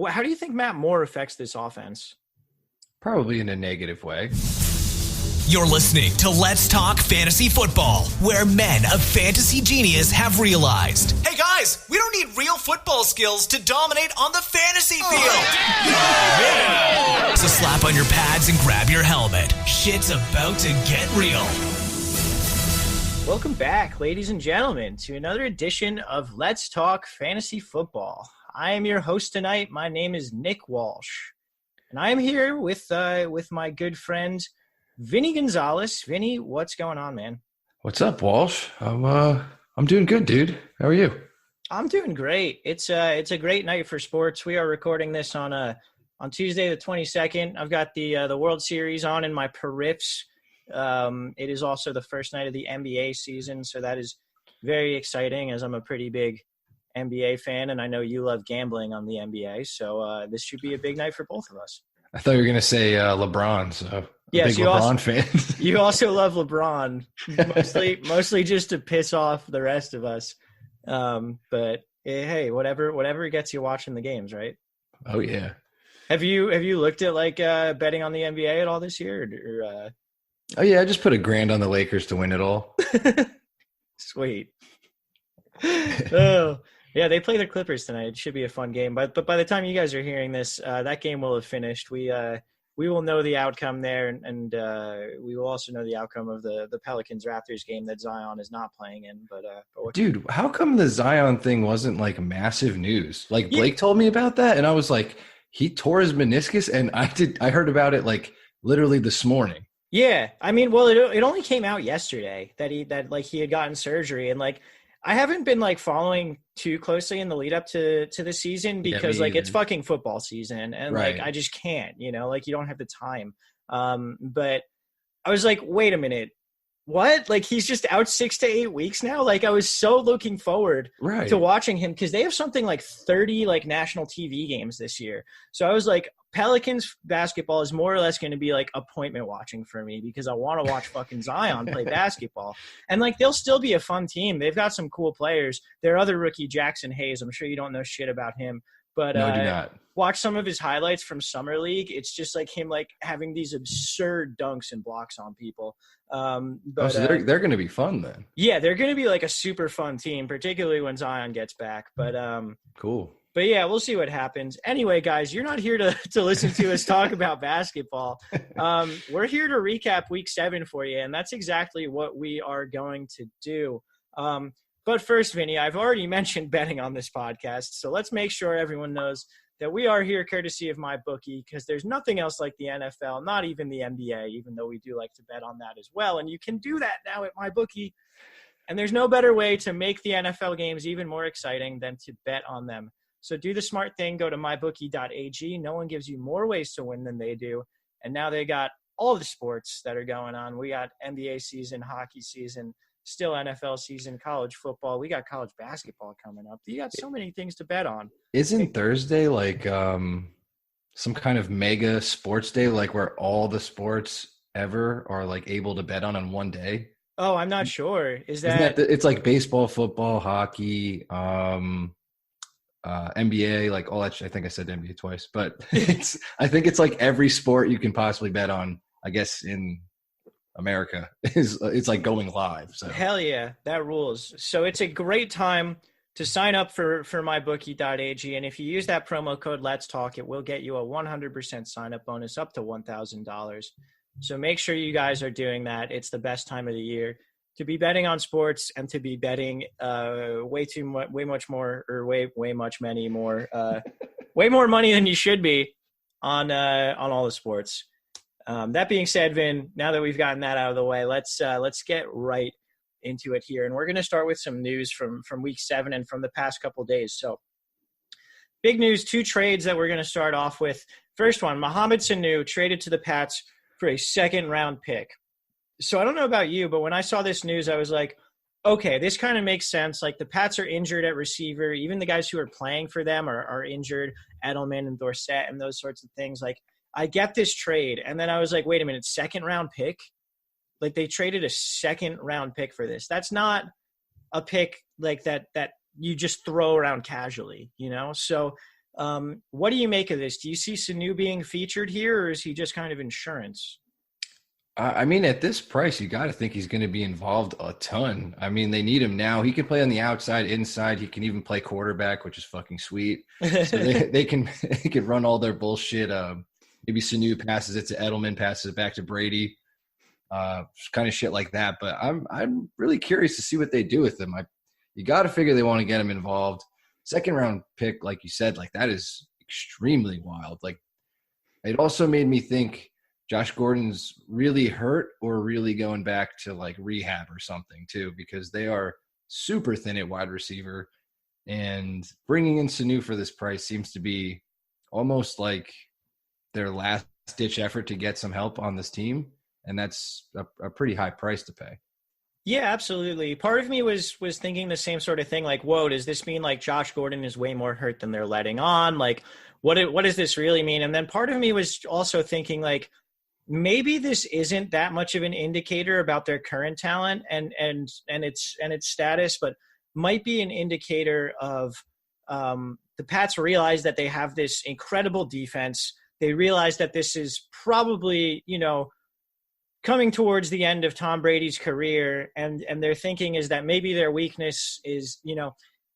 How do you think Matt Moore affects this offense? Probably in a negative way. You're listening to Let's Talk Fantasy Football, where men of fantasy genius have realized, hey guys, we don't need real football skills to dominate on the fantasy field. Yeah. So slap on your pads and grab your helmet. Shit's about to get real. Welcome back, ladies and gentlemen, to another edition of Let's Talk Fantasy Football. I am your host tonight. My name is Nick Walsh, and I am here with my good friend Vinny Gonzalez. Vinny, what's going on, man? What's up, Walsh? I'm doing good, dude. How are you? I'm doing great. It's a great night for sports. We are recording this on Tuesday the 22nd. I've got the World Series on in my periffs. It is also the first night of the NBA season, so that is very exciting as I'm a pretty big NBA fan, and I know you love gambling on the NBA, so this should be a big night for both of us. I thought you were going to say LeBron, so yes, big LeBron fan. You also love LeBron, mostly just to piss off the rest of us. But hey, whatever gets you watching the games, right? Oh, yeah. Have you looked at betting on the NBA at all this year? Or Oh, yeah, I just put $1,000 on the Lakers to win it all. Sweet. Oh, yeah, they play the Clippers tonight. It should be a fun game. But by the time you guys are hearing this, that game will have finished. We will know the outcome there, and we will also know the outcome of the Pelicans-Raptors game that Zion is not playing in. Dude, how come the Zion thing wasn't massive news? Blake told me about that, and I was like, he tore his meniscus, and I heard about it literally this morning. Yeah, I mean, well, it only came out yesterday that he had gotten surgery, and I haven't been following too closely in the lead up to the season because it's fucking football season, and right. I just can't, you don't have the time. But I was like, wait a minute, what? He's just out 6 to 8 weeks now. I was so looking forward to watching him because they have something 30 national TV games this year. So I was like, Pelicans basketball is more or less going to be appointment watching for me because I want to watch fucking Zion play basketball. And they'll still be a fun team. They've got some cool players. Their other rookie, Jackson Hayes, I'm sure you don't know shit about him, but no, I do not. Watch some of his highlights from Summer League. It's just him having these absurd dunks and blocks on people. So they're going to be fun then. Yeah, they're going to be a super fun team, particularly when Zion gets back. But cool. But yeah, we'll see what happens. Anyway, guys, you're not here to listen to us talk about basketball. We're here to recap Week 7 for you, and that's exactly what we are going to do. But first, Vinny, I've already mentioned betting on this podcast, so let's make sure everyone knows that we are here courtesy of MyBookie because there's nothing else like the NFL, not even the NBA, even though we do like to bet on that as well. And you can do that now at MyBookie. And there's no better way to make the NFL games even more exciting than to bet on them. So do the smart thing, go to mybookie.ag. No one gives you more ways to win than they do. And now they got all the sports that are going on. We got NBA season, hockey season, still NFL season, college football. We got college basketball coming up. You got so many things to bet on. Isn't Thursday some kind of mega sports day, where all the sports ever are able to bet on one day? Oh, I'm not sure. It's baseball, football, hockey, NBA, all that shit. I think I said NBA twice, but I think it's every sport you can possibly bet on, I guess, in America it's going live. So hell yeah, that rules. So it's a great time to sign up for mybookie.ag, and if you use that promo code Let's Talk, it will get you a 100% sign up bonus up to $1,000. So make sure you guys are doing that. It's the best time of the year to be betting on sports and to be betting way much money than you should be on all the sports. That being said, Vin, now that we've gotten that out of the way, let's get right into it here. And we're going to start with some news from Week 7 and from the past couple days. So big news, 2 trades that we're going to start off with. First one, Mohamed Sanu traded to the Pats for a 2nd-round pick. So I don't know about you, but when I saw this news, I was like, okay, this kind of makes sense. The Pats are injured at receiver. Even the guys who are playing for them are injured, Edelman and Dorsett and those sorts of things. I get this trade. And then I was like, wait a minute, 2nd-round pick? They traded a 2nd-round pick for this. That's not a pick that you just throw around casually, So What do you make of this? Do you see Sanu being featured here, or is he just kind of insurance? I mean, at this price, you got to think he's going to be involved a ton. I mean, they need him now. He can play on the outside, inside. He can even play quarterback, which is fucking sweet. So they can run all their bullshit. Maybe Sanu passes it to Edelman, passes it back to Brady, kind of shit like that. But I'm really curious to see what they do with him. You got to figure they want to get him involved. Second round pick, like you said, like that is extremely wild. Like it also made me think Josh Gordon's really hurt or really going back to like rehab or something too, because they are super thin at wide receiver, and bringing in Sanu for this price seems to be almost like their last ditch effort to get some help on this team. And that's a pretty high price to pay. Yeah, absolutely. Part of me was thinking the same sort of thing. Like, whoa, does this mean like Josh Gordon is way more hurt than they're letting on? Like, what does this really mean? And then part of me was also thinking like, maybe this isn't that much of an indicator about their current talent and its status, but might be an indicator of the Pats realize that they have this incredible defense. They realize that this is probably, coming towards the end of Tom Brady's career, and their thinking is that maybe their weakness is,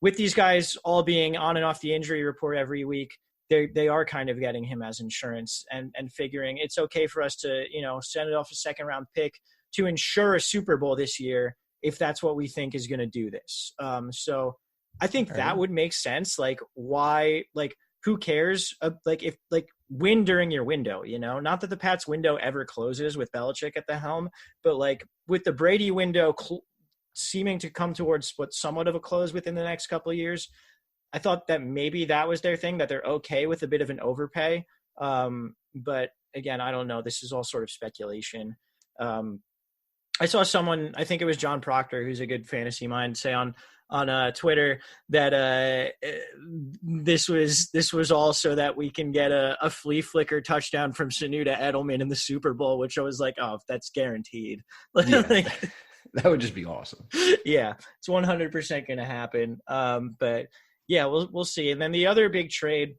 with these guys all being on and off the injury report every week, they are kind of getting him as insurance and figuring it's okay for us to, send it off a second round pick to ensure a Super Bowl this year if that's what we think is going to do this. So I think that would make sense. Like, why, like, who cares? If win during your window, not that the Pats window ever closes with Belichick at the helm, but like with the Brady window seeming to come towards what somewhat of a close within the next couple of years, I thought that maybe that was their thing, that they're okay with a bit of an overpay. But again, I don't know. This is all sort of speculation. I saw someone, I think it was John Proctor, who's a good fantasy mind, say on Twitter that this was all so that we can get a flea flicker touchdown from Sanu to Edelman in the Super Bowl, which I was like, oh, that's guaranteed. Yeah, that would just be awesome. Yeah, it's 100% going to happen. But yeah, we'll see. And then the other big trade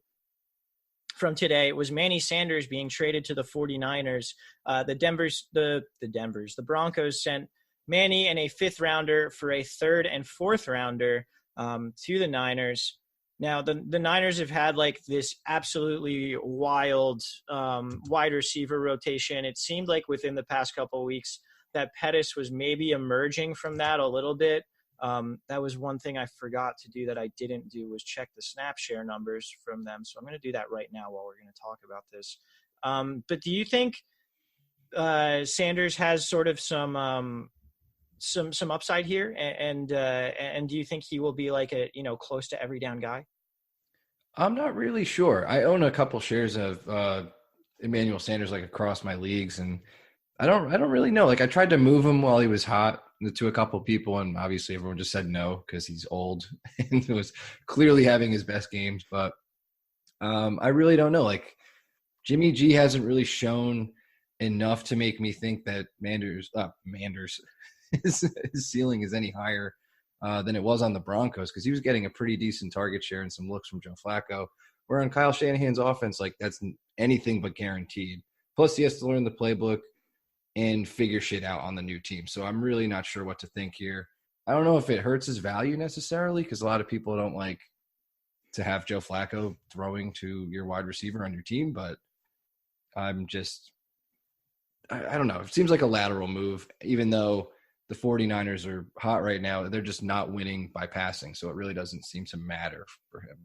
from today was Manny Sanders being traded to the 49ers. The Broncos sent Manny and a 5th rounder for a 3rd and 4th rounder to the Niners. Now, the Niners have had like this absolutely wild wide receiver rotation. It seemed like within the past couple of weeks that Pettis was maybe emerging from that a little bit. That was one thing I forgot to do that I didn't do, was check the snap share numbers from them. So I'm going to do that right now while we're going to talk about this. But do you think Sanders has sort of some upside here, and do you think he will be like a close to every down guy? I'm not really sure. I own a couple shares of Emmanuel Sanders like across my leagues, and I don't really know. Like I tried to move him while he was hot to a couple people, and obviously everyone just said no because he's old and was clearly having his best games. But I really don't know. Like Jimmy G hasn't really shown enough to make me think that Manders his ceiling is any higher than it was on the Broncos, because he was getting a pretty decent target share and some looks from Joe Flacco. Where on Kyle Shanahan's offense, like that's anything but guaranteed. Plus he has to learn the playbook and figure shit out on the new team. So I'm really not sure what to think here. I don't know if it hurts his value necessarily, because a lot of people don't like to have Joe Flacco throwing to your wide receiver on your team, but I'm just I don't know. It seems like a lateral move, even though the 49ers are hot right now. They're just not winning by passing, so it really doesn't seem to matter for him.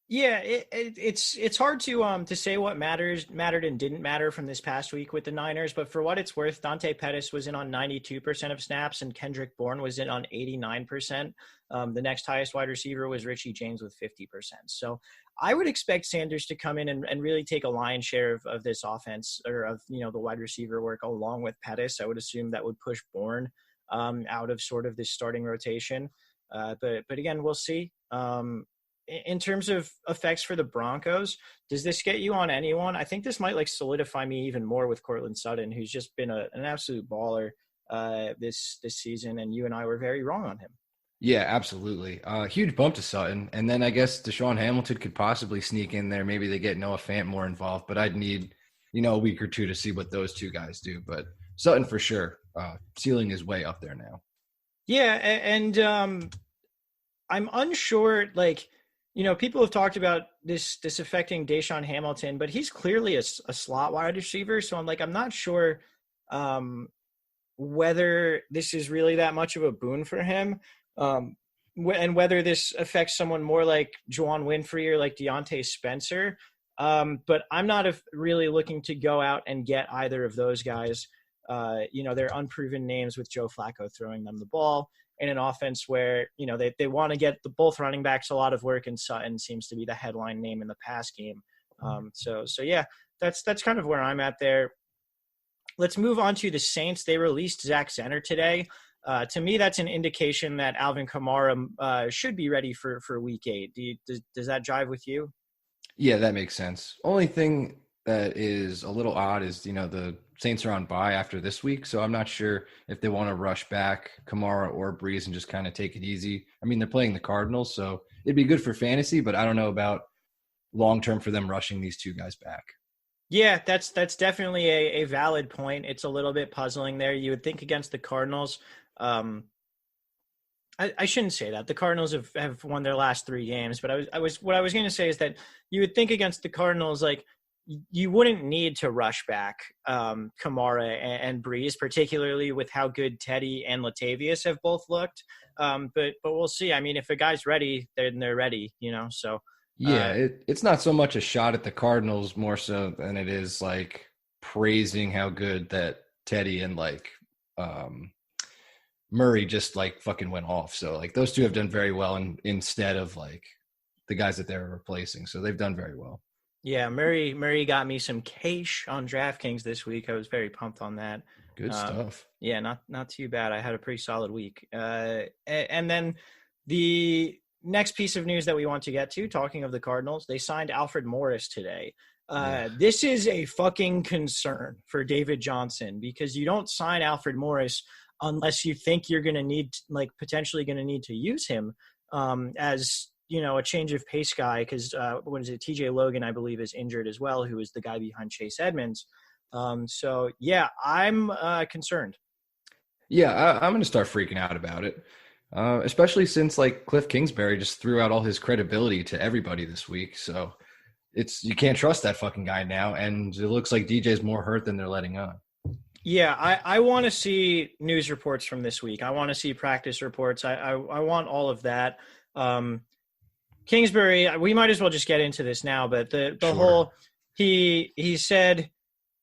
Yeah, it's hard to say what mattered and didn't matter from this past week with the Niners, but for what it's worth, Dante Pettis was in on 92% of snaps and Kendrick Bourne was in on 89%. The next highest wide receiver was Richie James with 50%. So I would expect Sanders to come in and really take a lion's share of this offense, or of the wide receiver work along with Pettis. I would assume that would push Bourne out of sort of this starting rotation. But again, we'll see. In terms of effects for the Broncos, does this get you on anyone? I think this might like solidify me even more with Courtland Sutton, who's just been an absolute baller this season, and you and I were very wrong on him. Yeah, absolutely. Huge bump to Sutton. And then I guess Deshaun Hamilton could possibly sneak in there. Maybe they get Noah Fant more involved, but I'd need, a week or two to see what those two guys do. But Sutton for sure. Ceiling is way up there now. Yeah. And I'm unsure, people have talked about this affecting Deshaun Hamilton, but he's clearly a slot wide receiver. So I'm not sure whether this is really that much of a boon for him. And whether this affects someone more like Juwan Winfrey or like Deontay Spencer. But I'm not really looking to go out and get either of those guys. They're unproven names with Joe Flacco throwing them the ball in an offense where, they want to get both running backs a lot of work, and Sutton seems to be the headline name in the pass game. So yeah, that's kind of where I'm at there. Let's move on to the Saints. They released Zach Zenner today. To me, that's an indication that Alvin Kamara should be ready for week 8. Does that jive with you? Yeah, that makes sense. Only thing that is a little odd is, the Saints are on bye after this week, so I'm not sure if they want to rush back Kamara or Breeze and just kind of take it easy. I mean, they're playing the Cardinals, so it'd be good for fantasy, but I don't know about long-term for them rushing these two guys back. Yeah, that's definitely a valid point. It's a little bit puzzling there. You would think against the Cardinals, I shouldn't say that. The Cardinals have won their last 3 games, but what I was going to say is that you would think against the Cardinals, you wouldn't need to rush back Kamara and Breeze, particularly with how good Teddy and Latavius have both looked. But we'll see. I mean, if a guy's ready, then they're ready, so. Yeah, it's not so much a shot at the Cardinals more so than it is praising how good that Teddy and Murray just fucking went off. So those two have done very well instead of the guys that they're replacing. So they've done very well. Yeah, Murray got me some cash on DraftKings this week. I was very pumped on that. Good stuff. Yeah, not too bad. I had a pretty solid week. And then the next piece of news that we want to get to, talking of the Cardinals, they signed Alfred Morris today. This is a fucking concern for David Johnson, because you don't sign Alfred Morris unless you think you're going to need, potentially going to need to use him as, a change of pace guy. Because TJ Logan, I believe, is injured as well, who is the guy behind Chase Edmonds. So yeah, I'm concerned. Yeah, I'm going to start freaking out about it. Especially since Cliff Kingsbury just threw out all his credibility to everybody this week. So you can't trust that fucking guy now. And it looks like DJ's more hurt than they're letting on. Yeah, I want to see news reports from this week. I want to see practice reports. I want all of that. Kingsbury, we might as well just get into this now, but the Sure. whole, he said,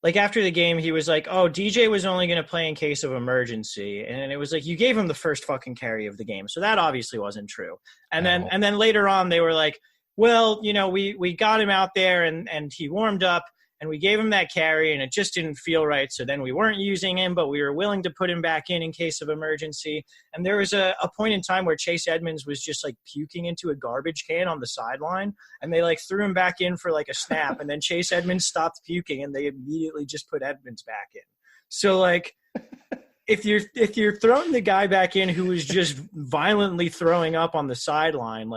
after the game, he was like, oh, DJ was only going to play in case of emergency. And it was you gave him the first fucking carry of the game. So that obviously wasn't true. And then later on, they were like, well, we got him out there and he warmed up and we gave him that carry and it just didn't feel right. So then we weren't using him, but we were willing to put him back in case of emergency. And there was a point in time where Chase Edmonds was just puking into a garbage can on the sideline, and they threw him back in for a snap. And then Chase Edmonds stopped puking and they immediately just put Edmonds back in. So if you're throwing the guy back in who was just violently throwing up on the sideline,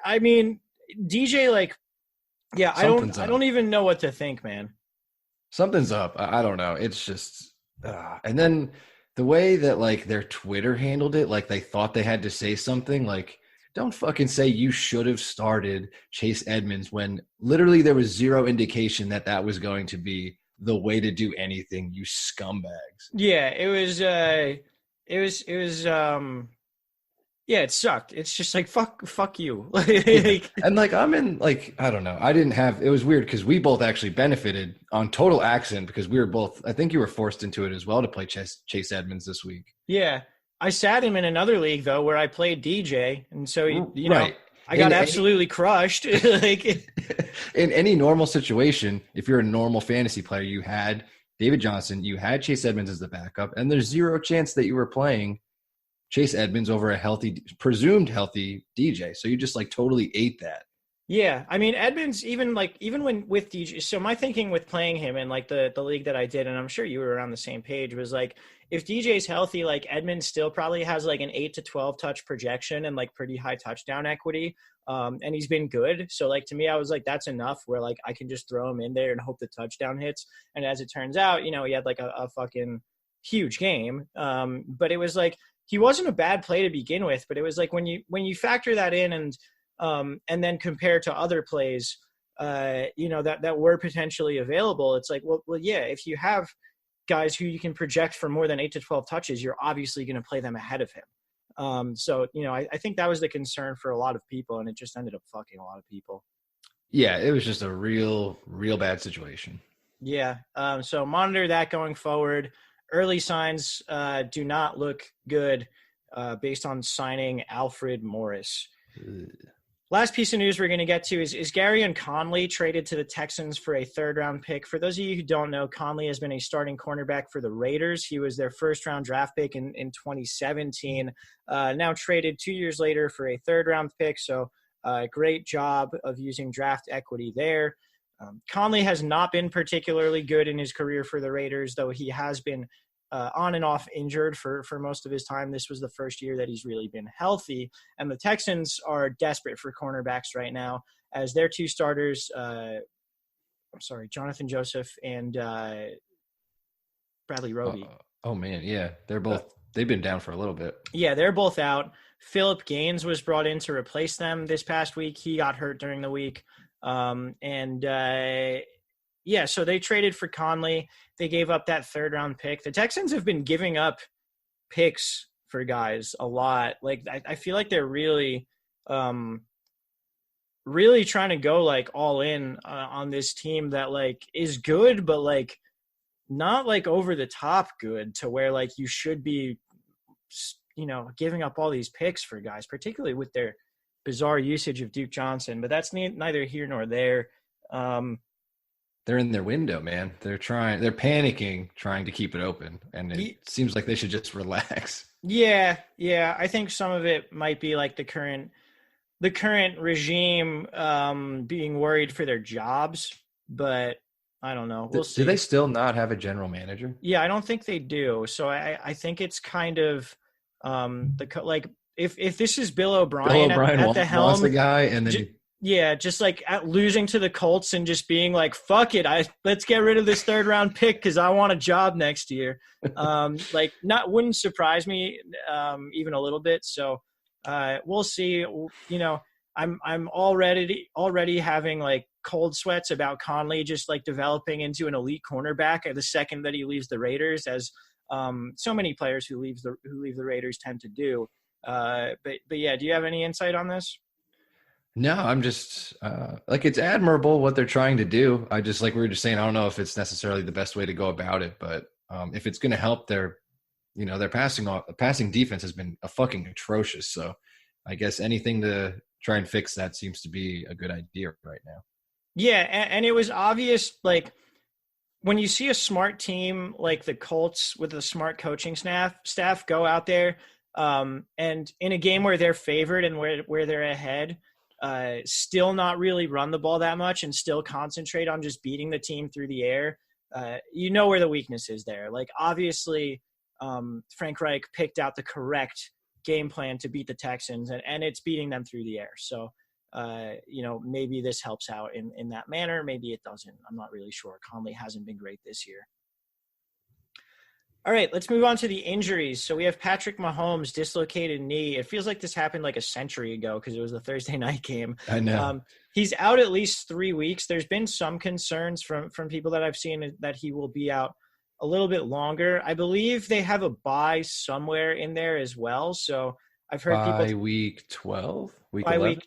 I mean, DJ, yeah, I don't even know what to think, man. Something's up. I don't know. It's just, and then the way that their Twitter handled it, they thought they had to say something. Don't fucking say you should have started Chase Edmonds when literally there was zero indication that was going to be the way to do anything. You scumbags. Yeah, it was. Yeah, it sucked. It's just fuck you. And I'm in I don't know. I didn't have, it was weird because we both actually benefited on total accident because we were both, I think you were forced into it as well to play Chase Edmonds this week. Yeah. I sat him in another league though, where I played DJ. And so, you right. know, I got absolutely crushed. In any normal situation, if you're a normal fantasy player, you had David Johnson, you had Chase Edmonds as the backup, and there's zero chance that you were playing Chase Edmonds over a presumed healthy DJ. So you just totally ate that. Yeah, I mean Edmonds even when with DJ. So my thinking with playing him in like the league that I did, and I'm sure you were on the same page, was like if DJ's healthy, like Edmonds still probably has like an 8 to 12 touch projection and like pretty high touchdown equity, and he's been good. So like to me, I was like that's enough where like I can just throw him in there and hope the touchdown hits. And as it turns out, he had like a fucking huge game, but it was like he wasn't a bad play to begin with. But it was like when you factor that in and then compare to other plays, that were potentially available. It's like, well, yeah, if you have guys who you can project for more than 8 to 12 touches, you're obviously going to play them ahead of him. So I think that was the concern for a lot of people, and it just ended up fucking a lot of people. Yeah, it was just a real bad situation. Yeah. So monitor that going forward. Early signs do not look good based on signing Alfred Morris. Last piece of news we're going to get to is Gary and Conley traded to the Texans for a third-round pick. For those of you who don't know, Conley has been a starting cornerback for the Raiders. He was their first-round draft pick in 2017, now traded 2 years later for a third-round pick. So great job of using draft equity there. Conley has not been particularly good in his career for the Raiders, though he has been on and off injured for most of his time. This was the first year that he's really been healthy. And the Texans are desperate for cornerbacks right now, as their two starters, Jonathan Joseph and Bradley Roby. Oh man. Yeah. They've been down for a little bit. Yeah, they're both out. Philip Gaines was brought in to replace them this past week. He got hurt during the week. So they traded for Conley. They gave up that third-round pick. The Texans have been giving up picks for guys a lot. Like I feel like they're really trying to go like all in on this team that like is good, but like not like over the top good to where like you should be, giving up all these picks for guys, particularly with their bizarre usage of Duke Johnson. But that's neither here nor there. They're in their window, man. They're panicking, trying to keep it open. And it seems like they should just relax. Yeah. I think some of it might be like the current regime being worried for their jobs, but I don't know. We'll see. Do they still not have a general manager? Yeah, I don't think they do. So I think it's kind of if this is Bill O'Brien at the helm, the guy, and then just like losing to the Colts and just being like, fuck it, let's get rid of this third round pick because I want a job next year. Wouldn't surprise me even a little bit. So we'll see. I'm already having like cold sweats about Conley just like developing into an elite cornerback the second that he leaves the Raiders, as so many players who leave the Raiders tend to do. But yeah, do you have any insight on this? No, I'm just it's admirable what they're trying to do. I just, like we were just saying, I don't know if it's necessarily the best way to go about it, but if it's going to help their passing defense has been a fucking atrocious. So I guess anything to try and fix that seems to be a good idea right now. Yeah. And it was obvious, like when you see a smart team like the Colts with a smart coaching staff go out there and in a game where they're favored and where they're ahead, still not really run the ball that much and still concentrate on just beating the team through the air. Where the weakness is there. Like obviously Frank Reich picked out the correct game plan to beat the Texans and it's beating them through the air. So, maybe this helps out in that manner. Maybe it doesn't. I'm not really sure. Conley hasn't been great this year. All right, let's move on to the injuries. So we have Patrick Mahomes, dislocated knee. It feels like this happened like a century ago because it was the Thursday night game. I know. He's out at least 3 weeks. There's been some concerns from people that I've seen that he will be out a little bit longer. I believe they have a bye somewhere in there as well. So I've heard people by week 12, week by 11.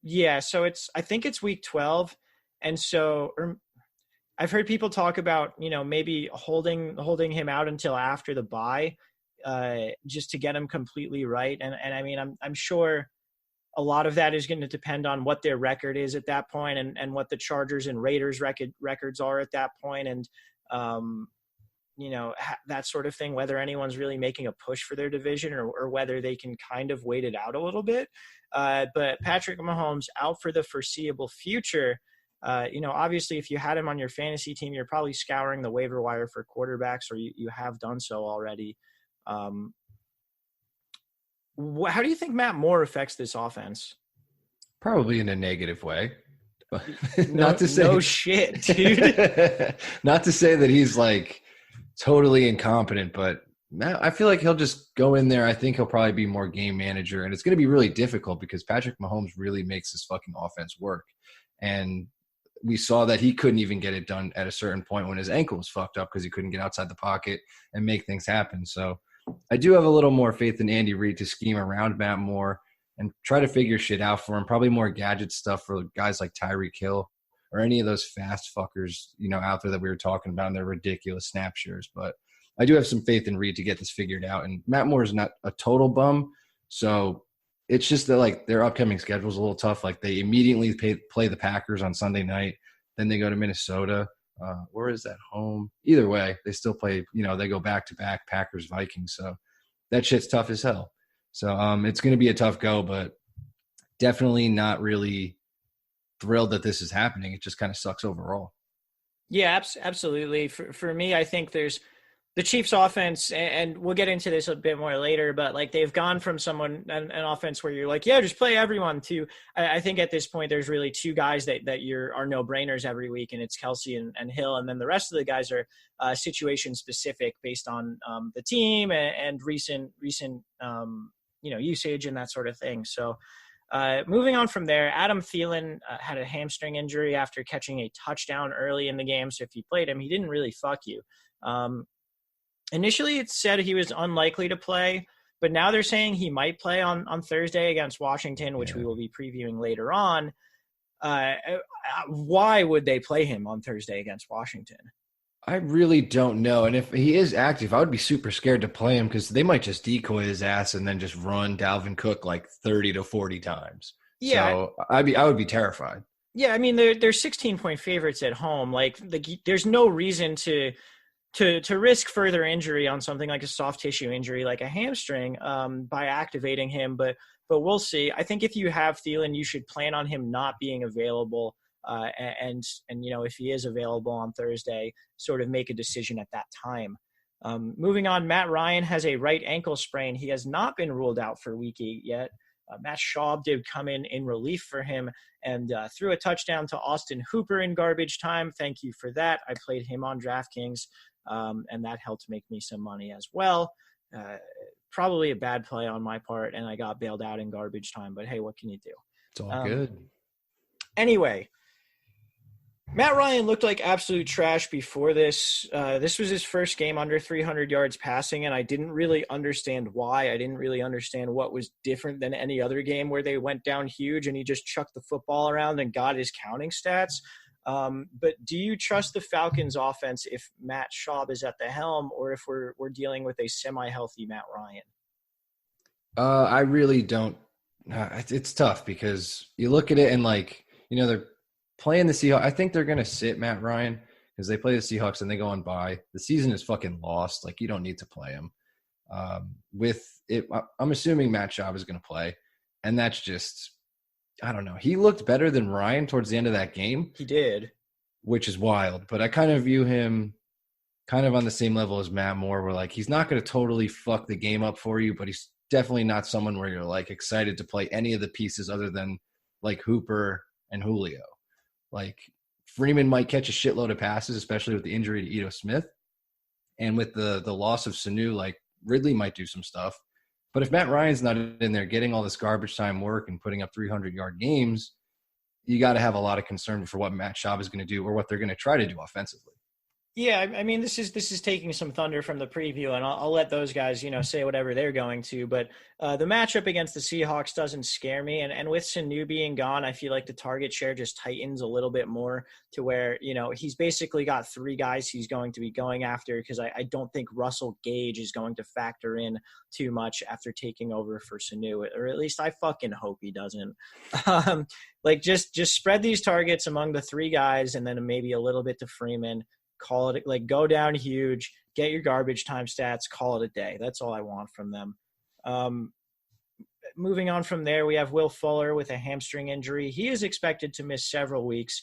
Yeah, so I think it's week 12, and so I've heard people talk about maybe holding him out until after the bye, just to get him completely right. And I mean I'm sure a lot of that is going to depend on what their record is at that point, and what the Chargers and Raiders records are at that point, and that sort of thing, whether anyone's really making a push for their division or whether they can kind of wait it out a little bit. But Patrick Mahomes out for the foreseeable future. Obviously if you had him on your fantasy team, you're probably scouring the waiver wire for quarterbacks, or you have done so already. How do you think Matt Moore affects this offense? Probably in a negative way. Not to say no shit, dude. Not to say that he's like totally incompetent, but I feel like he'll just go in there. I think he'll probably be more game manager, and it's going to be really difficult because Patrick Mahomes really makes this fucking offense work. And we saw that he couldn't even get it done at a certain point when his ankle was fucked up because he couldn't get outside the pocket and make things happen. So I do have a little more faith in Andy Reid to scheme around Matt Moore and try to figure shit out for him. Probably more gadget stuff for guys like Tyreek Hill or any of those fast fuckers, out there that we were talking about in their ridiculous snap shares. But I do have some faith in Reid to get this figured out. And Matt Moore is not a total bum. So it's just that, their upcoming schedule is a little tough. They immediately play the Packers on Sunday night. Then they go to Minnesota. Where is that home? Either way, they still play, they go back-to-back Packers, Vikings. So that shit's tough as hell. So it's going to be a tough go, but definitely not really thrilled that this is happening. It just kind of sucks overall. Yeah, absolutely. For me, I think there's the Chiefs offense, and we'll get into this a bit more later, but they've gone from an offense where you're like, yeah, just play everyone, to I think at this point there's really two guys that are no-brainers every week, and it's Kelsey and Hill, and then the rest of the guys are situation specific based on the team and recent usage and that sort of thing. So moving on from there, Adam Thielen had a hamstring injury after catching a touchdown early in the game. So if you played him, he didn't really fuck you. Initially, it said he was unlikely to play, but now they're saying he might play on Thursday against Washington, which we will be previewing later on. Why would they play him on Thursday against Washington? I really don't know. And if he is active, I would be super scared to play him because they might just decoy his ass and then just run Dalvin Cook 30 to 40 times. Yeah. So I would be terrified. Yeah, I mean, they're 16-point favorites at home. There's no reason to risk further injury on something like a soft tissue injury, like a hamstring, by activating him. But we'll see. I think if you have Thielen, you should plan on him not being available. And if he is available on Thursday, sort of make a decision at that time. Moving on, Matt Ryan has a right ankle sprain. He has not been ruled out for Week 8 yet. Matt Schaub did come in relief for him and threw a touchdown to Austin Hooper in garbage time. Thank you for that. I played him on DraftKings, and that helped make me some money as well. Probably a bad play on my part, and I got bailed out in garbage time. But hey, what can you do? It's all good. Anyway, Matt Ryan looked like absolute trash before this. This was his first game under 300 yards passing, and I didn't really understand why. I didn't really understand what was different than any other game where they went down huge and he just chucked the football around and got his counting stats. But do you trust the Falcons offense if Matt Schaub is at the helm, or if we're dealing with a semi-healthy Matt Ryan? I really don't. It's tough because you look at it and they're playing the Seahawks. I think they're going to sit Matt Ryan because they play the Seahawks and they go on bye. The season is fucking lost. You don't need to play him. With it, I'm assuming Matt Schaub is going to play, and that's just, I don't know. He looked better than Ryan towards the end of that game. He did, which is wild. But I kind of view him kind of on the same level as Matt Moore, where he's not going to totally fuck the game up for you, but he's definitely not someone where you're excited to play any of the pieces other than Hooper and Julio. Freeman might catch a shitload of passes, especially with the injury to Ito Smith. And with the loss of Sanu, Ridley might do some stuff. But if Matt Ryan's not in there getting all this garbage time work and putting up 300-yard games, you got to have a lot of concern for what Matt Schaub is going to do or what they're going to try to do offensively. Yeah, I mean, this is taking some thunder from the preview, and I'll let those guys, say whatever they're going to. But the matchup against the Seahawks doesn't scare me. And with Sanu being gone, I feel like the target share just tightens a little bit more to where, he's basically got three guys he's going to be going after, because I don't think Russell Gage is going to factor in too much after taking over for Sanu, or at least I fucking hope he doesn't. Just spread these targets among the three guys and then maybe a little bit to Freeman. Call it, go down huge, get your garbage time stats, call it a day. That's all I want from them. Moving on from there, we have Will Fuller with a hamstring injury. He is expected to miss several weeks.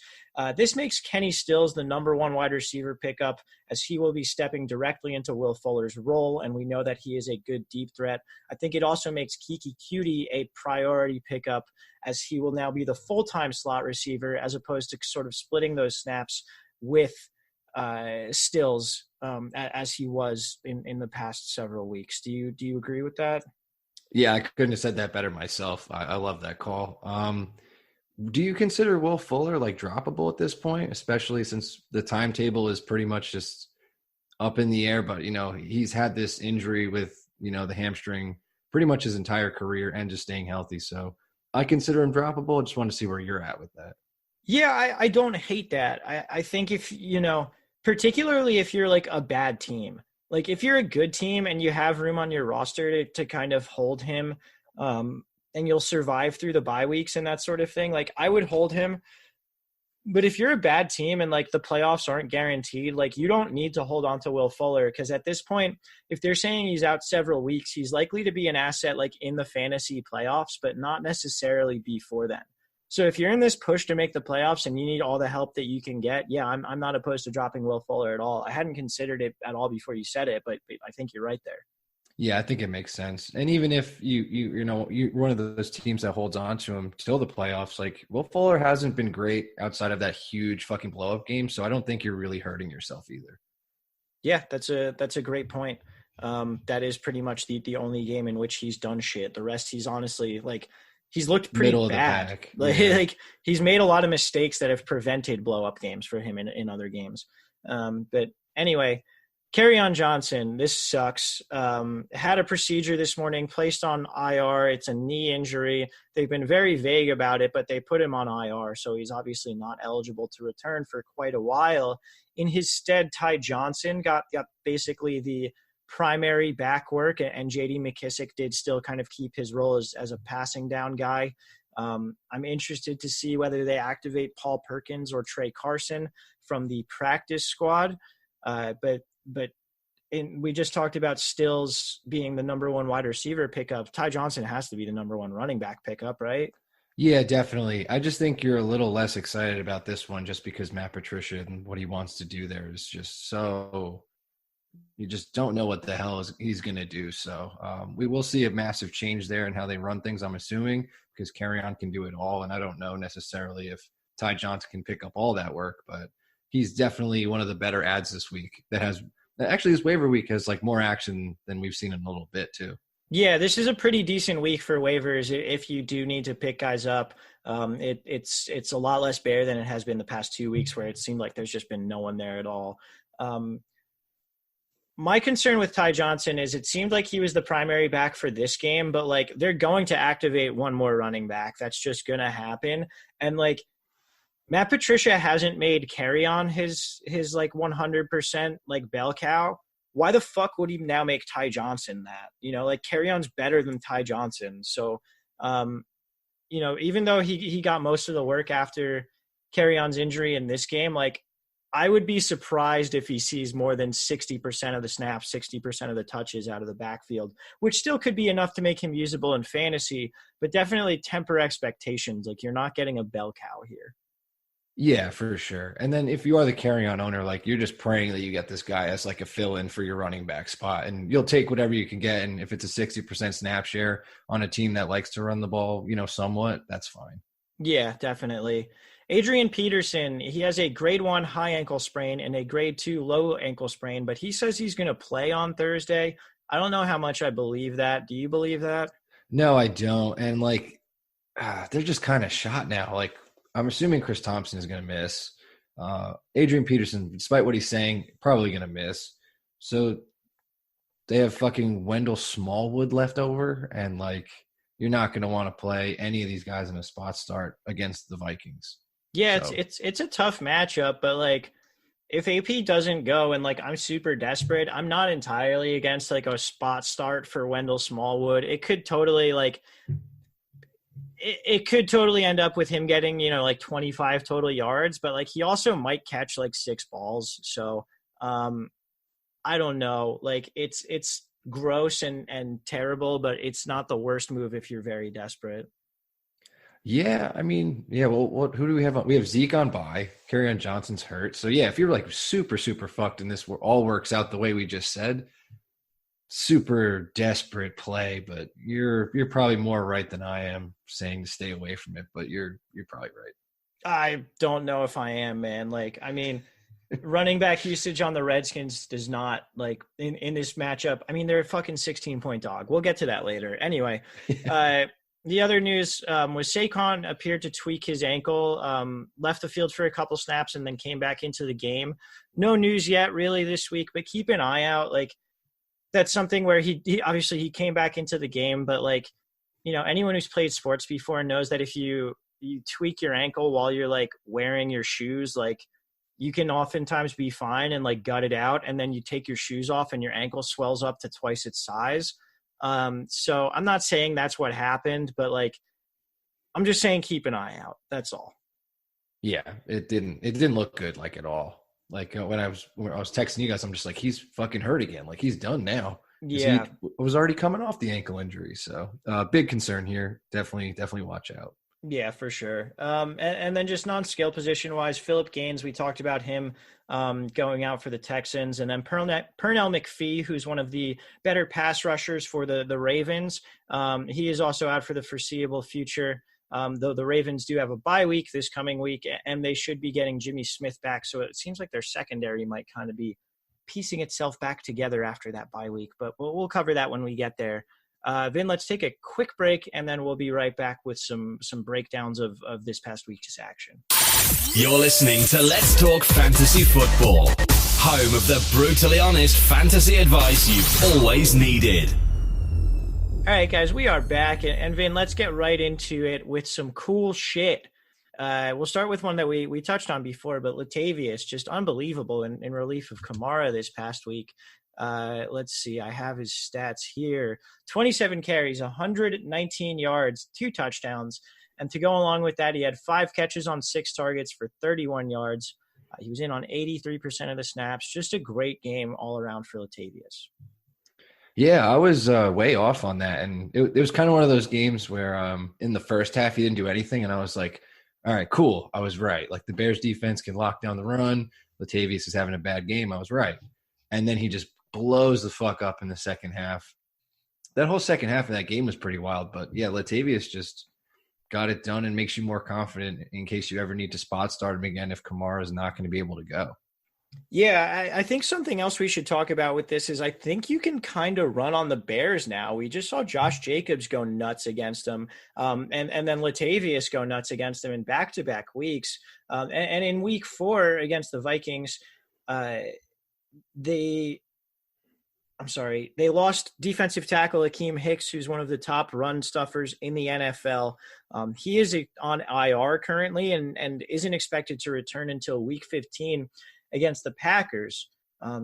This makes Kenny Stills the number one wide receiver pickup, as he will be stepping directly into Will Fuller's role, and we know that he is a good deep threat. I think it also makes Keke Coutee a priority pickup, as he will now be the full-time slot receiver, as opposed to sort of splitting those snaps with Stills as he was in the past several weeks. Do you agree with that? Yeah, I couldn't have said that better myself. I love that call. Do you consider Will Fuller like droppable at this point, especially since the timetable is pretty much just up in the air? But, he's had this injury with, the hamstring pretty much his entire career and just staying healthy. So I consider him droppable. I just want to see where you're at with that. Yeah, I don't hate that. I think if, particularly if you're like a bad team, like if you're a good team and you have room on your roster to kind of hold him and you'll survive through the bye weeks and that sort of thing, like I would hold him. But if you're a bad team and like the playoffs aren't guaranteed, like you don't need to hold on to Will Fuller, because at this point, if they're saying he's out several weeks, he's likely to be an asset like in the fantasy playoffs, but not necessarily before then. So if you're in this push to make the playoffs and you need all the help that you can get, yeah, I'm not opposed to dropping Will Fuller at all. I hadn't considered it at all before you said it, but I think you're right there. Yeah, I think it makes sense. And even if you're one of those teams that holds on to him till the playoffs, like Will Fuller hasn't been great outside of that huge fucking blow up game. So I don't think you're really hurting yourself either. Yeah, that's a great point. That is pretty much the only game in which he's done shit. The rest, he's honestly like, he's looked pretty middle bad. Of the pack. Like he's made a lot of mistakes that have prevented blow up games for him in other games. But anyway, Kerryon Johnson, this sucks. Had a procedure this morning, placed on IR. It's a knee injury. They've been very vague about it, but they put him on IR, so he's obviously not eligible to return for quite a while. In his stead, Ty Johnson got basically the primary back work, and J.D. McKissick did still kind of keep his role as a passing down guy. I'm interested to see whether they activate Paul Perkins or Trey Carson from the practice squad. But we just talked about Stills being the number one wide receiver pickup. Ty Johnson has to be the number one running back pickup, right? Yeah, definitely. I just think you're a little less excited about this one just because Matt Patricia and what he wants to do there is just so – you just don't know what the hell he's going to do. So we will see a massive change there in how they run things, I'm assuming, because Kerryon can do it all. And I don't know necessarily if Ty Johnson can pick up all that work, but he's definitely one of the better ads this week that has – actually this waiver week has like more action than we've seen in a little bit too. Yeah, this is a pretty decent week for waivers if you do need to pick guys up. It's a lot less bare than it has been the past 2 weeks where it seemed like there's just been no one there at all. My concern with Ty Johnson is it seemed like he was the primary back for this game, but like they're going to activate one more running back. That's just going to happen. And like Matt Patricia hasn't made Kerryon his like 100% like bell cow. Why the fuck would he now make Ty Johnson that? Like Kerryon's better than Ty Johnson. So, even though he got most of the work after Kerryon's injury in this game, like I would be surprised if he sees more than 60% of the snaps, 60% of the touches out of the backfield, which still could be enough to make him usable in fantasy, but definitely temper expectations. Like you're not getting a bell cow here. Yeah, for sure. And then if you are the Kerryon owner, like you're just praying that you get this guy as like a fill-in for your running back spot, and you'll take whatever you can get. And if it's a 60% snap share on a team that likes to run the ball, somewhat, that's fine. Yeah, definitely. Adrian Peterson, he has a grade 1 high ankle sprain and a grade 2 low ankle sprain, but he says he's going to play on Thursday. I don't know how much I believe that. Do you believe that? No, I don't. And like, they're just kind of shot now. Like, I'm assuming Chris Thompson is going to miss. Adrian Peterson, despite what he's saying, probably going to miss. So they have fucking Wendell Smallwood left over, and like, you're not going to want to play any of these guys in a spot start against the Vikings. Yeah, so. It's a tough matchup, but like if AP doesn't go and like I'm super desperate, I'm not entirely against like a spot start for Wendell Smallwood. It could totally like it could totally end up with him getting, like 25 total yards, but like he also might catch like 6 balls. So I don't know. Like it's gross and terrible, but it's not the worst move if you're very desperate. Yeah, I mean, yeah. Well, who do we have? We have Zeke on bye. Kerryon Johnson's hurt. So yeah, if you're like super fucked and this all works out the way we just said, super desperate play. But you're probably more right than I am saying to stay away from it. But you're probably right. I don't know if I am, man. Like, I mean, running back usage on the Redskins does not, like, in this matchup. I mean, they're a fucking 16-point dog. We'll get to that later. Anyway, the other news was Saquon appeared to tweak his ankle, left the field for a couple snaps, and then came back into the game. No news yet, really, this week, but keep an eye out. Like, that's something where he obviously he came back into the game, but, like, you know, anyone who's played sports before knows that if you tweak your ankle while you're, like, wearing your shoes, like, you can oftentimes be fine and, like, gut it out, and then you take your shoes off and your ankle swells up to twice its size. So I'm not saying that's what happened, but, like, I'm just saying keep an eye out. That's all. Yeah, it didn't look good, like, at all. Like, when I was texting you guys, I'm just like, he's fucking hurt again. Like, he's done now. Yeah. He was already coming off the ankle injury. So big concern here. Definitely watch out. Yeah, for sure. And then just non-skill position-wise, Phillip Gaines, we talked about him going out for the Texans. And then Pernell McPhee, who's one of the better pass rushers for the Ravens. He is also out for the foreseeable future, though the Ravens do have a bye week this coming week, and they should be getting Jimmy Smith back. So it seems like their secondary might kind of be piecing itself back together after that bye week. But we'll cover that when we get there. Vin, let's take a quick break, and then we'll be right back with some breakdowns of this past week's action. You're listening to Let's Talk Fantasy Football, home of the brutally honest fantasy advice you've always needed. All right, guys, we are back, and Vin, let's get right into it with some cool shit. We'll start with one that we touched on before, but Latavius, just unbelievable in relief of Kamara this past week. Let's see. I have his stats here. 27 carries, 119 yards, 2 touchdowns. And to go along with that, he had 5 catches on 6 targets for 31 yards. He was in on 83% of the snaps. Just a great game all around for Latavius. Yeah, I was way off on that. And it was kind of one of those games where in the first half, he didn't do anything. And I was like, all right, cool. I was right. Like, the Bears defense can lock down the run. Latavius is having a bad game. I was right. And then he just blows the fuck up in the second half. That whole second half of that game was pretty wild. But, yeah, Latavius just got it done and makes you more confident in case you ever need to spot start him again if Kamara is not going to be able to go. Yeah, I think something else we should talk about with this is I think you can kind of run on the Bears now. We just saw Josh Jacobs go nuts against them, and then Latavius go nuts against them in back-to-back weeks. And in week 4 against the Vikings, they lost defensive tackle Akeem Hicks, who's one of the top run stuffers in the NFL. He is on IR currently and isn't expected to return until week 15 against the Packers.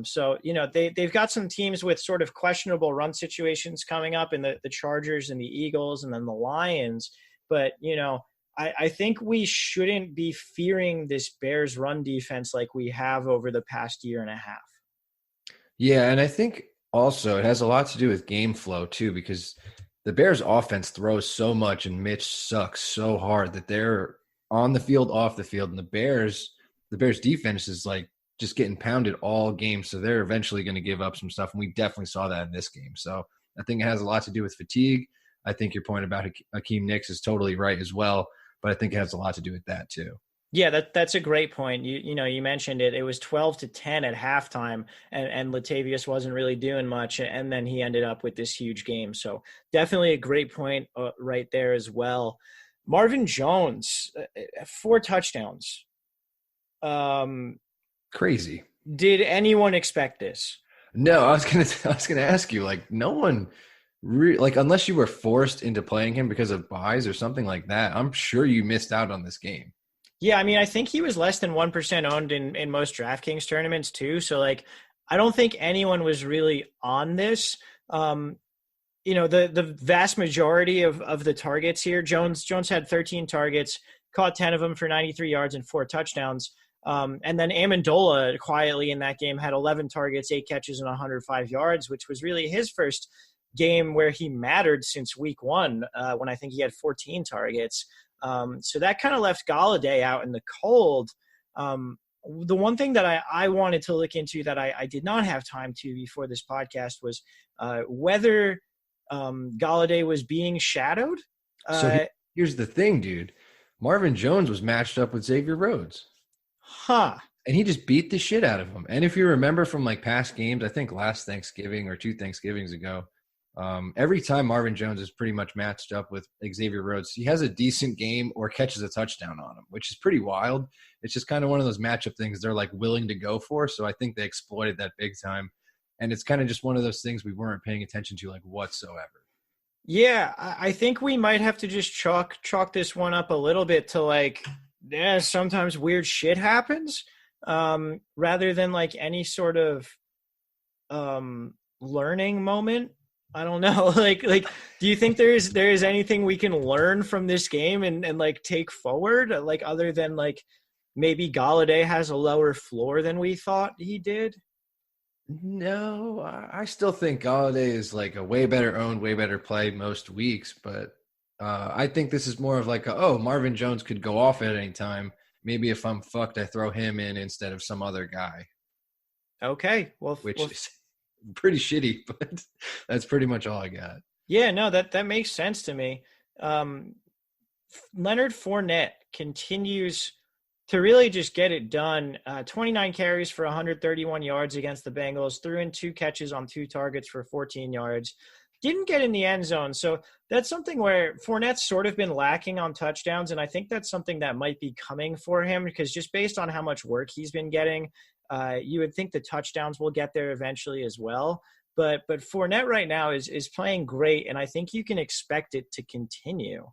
So, you know, they've got some teams with sort of questionable run situations coming up in the Chargers and the Eagles and then the Lions. But, you know, I think we shouldn't be fearing this Bears run defense like we have over the past year and a half. Yeah, and I think also it has a lot to do with game flow too, because the Bears offense throws so much and Mitch sucks so hard that they're on the field, off the field, and the Bears defense is like just getting pounded all game, so they're eventually going to give up some stuff, and we definitely saw that in this game. So I think it has a lot to do with fatigue. I think your point about Akeem Nicks is totally right as well, but I think it has a lot to do with that too. Yeah, that's a great point. You know, you mentioned it. It was 12-10 at halftime, and Latavius wasn't really doing much, and then he ended up with this huge game. So definitely a great point right there as well. Marvin Jones, 4 touchdowns. Crazy. Did anyone expect this? No, I was gonna ask you, like, no one like, unless you were forced into playing him because of buys or something like that, I'm sure you missed out on this game. Yeah, I mean, I think he was less than 1% owned in most DraftKings tournaments too. So, like, I don't think anyone was really on this. You know, the vast majority of the targets here, Jones had 13 targets, caught 10 of them for 93 yards and 4 touchdowns. And then Amendola quietly in that game had 11 targets, 8 catches, and 105 yards, which was really his first game where he mattered since week 1, when I think he had 14 targets. So that kind of left Galladay out in the cold. The one thing that I wanted to look into that I did not have time to before this podcast was whether Galladay was being shadowed. Here's the thing, dude. Marvin Jones was matched up with Xavier Rhodes. Huh. And he just beat the shit out of him. And if you remember from like past games, I think last Thanksgiving or 2 Thanksgivings ago, every time Marvin Jones is pretty much matched up with Xavier Rhodes, he has a decent game or catches a touchdown on him, which is pretty wild. It's just kind of one of those matchup things they're like willing to go for. So I think they exploited that big time. And it's kind of just one of those things we weren't paying attention to like whatsoever. Yeah, I think we might have to just chalk this one up a little bit to like, yeah, sometimes weird shit happens, rather than like any sort of learning moment. I don't know. Like, do you think there is anything we can learn from this game and like take forward, like other than like maybe Galladay has a lower floor than we thought he did? No, I still think Galladay is like a way better owned, way better play most weeks. But I think this is more of like, Marvin Jones could go off at any time. Maybe if I'm fucked, I throw him in instead of some other guy. Okay. Which is pretty shitty, but that's pretty much all I got. Yeah, no, that makes sense to me. Leonard Fournette continues to really just get it done. 29 carries for 131 yards against the Bengals, threw in 2 catches on 2 targets for 14 yards. Didn't get in the end zone. So that's something where Fournette's sort of been lacking on touchdowns, and I think that's something that might be coming for him because just based on how much work he's been getting, you would think the touchdowns will get there eventually as well. But Fournette right now is playing great, and I think you can expect it to continue.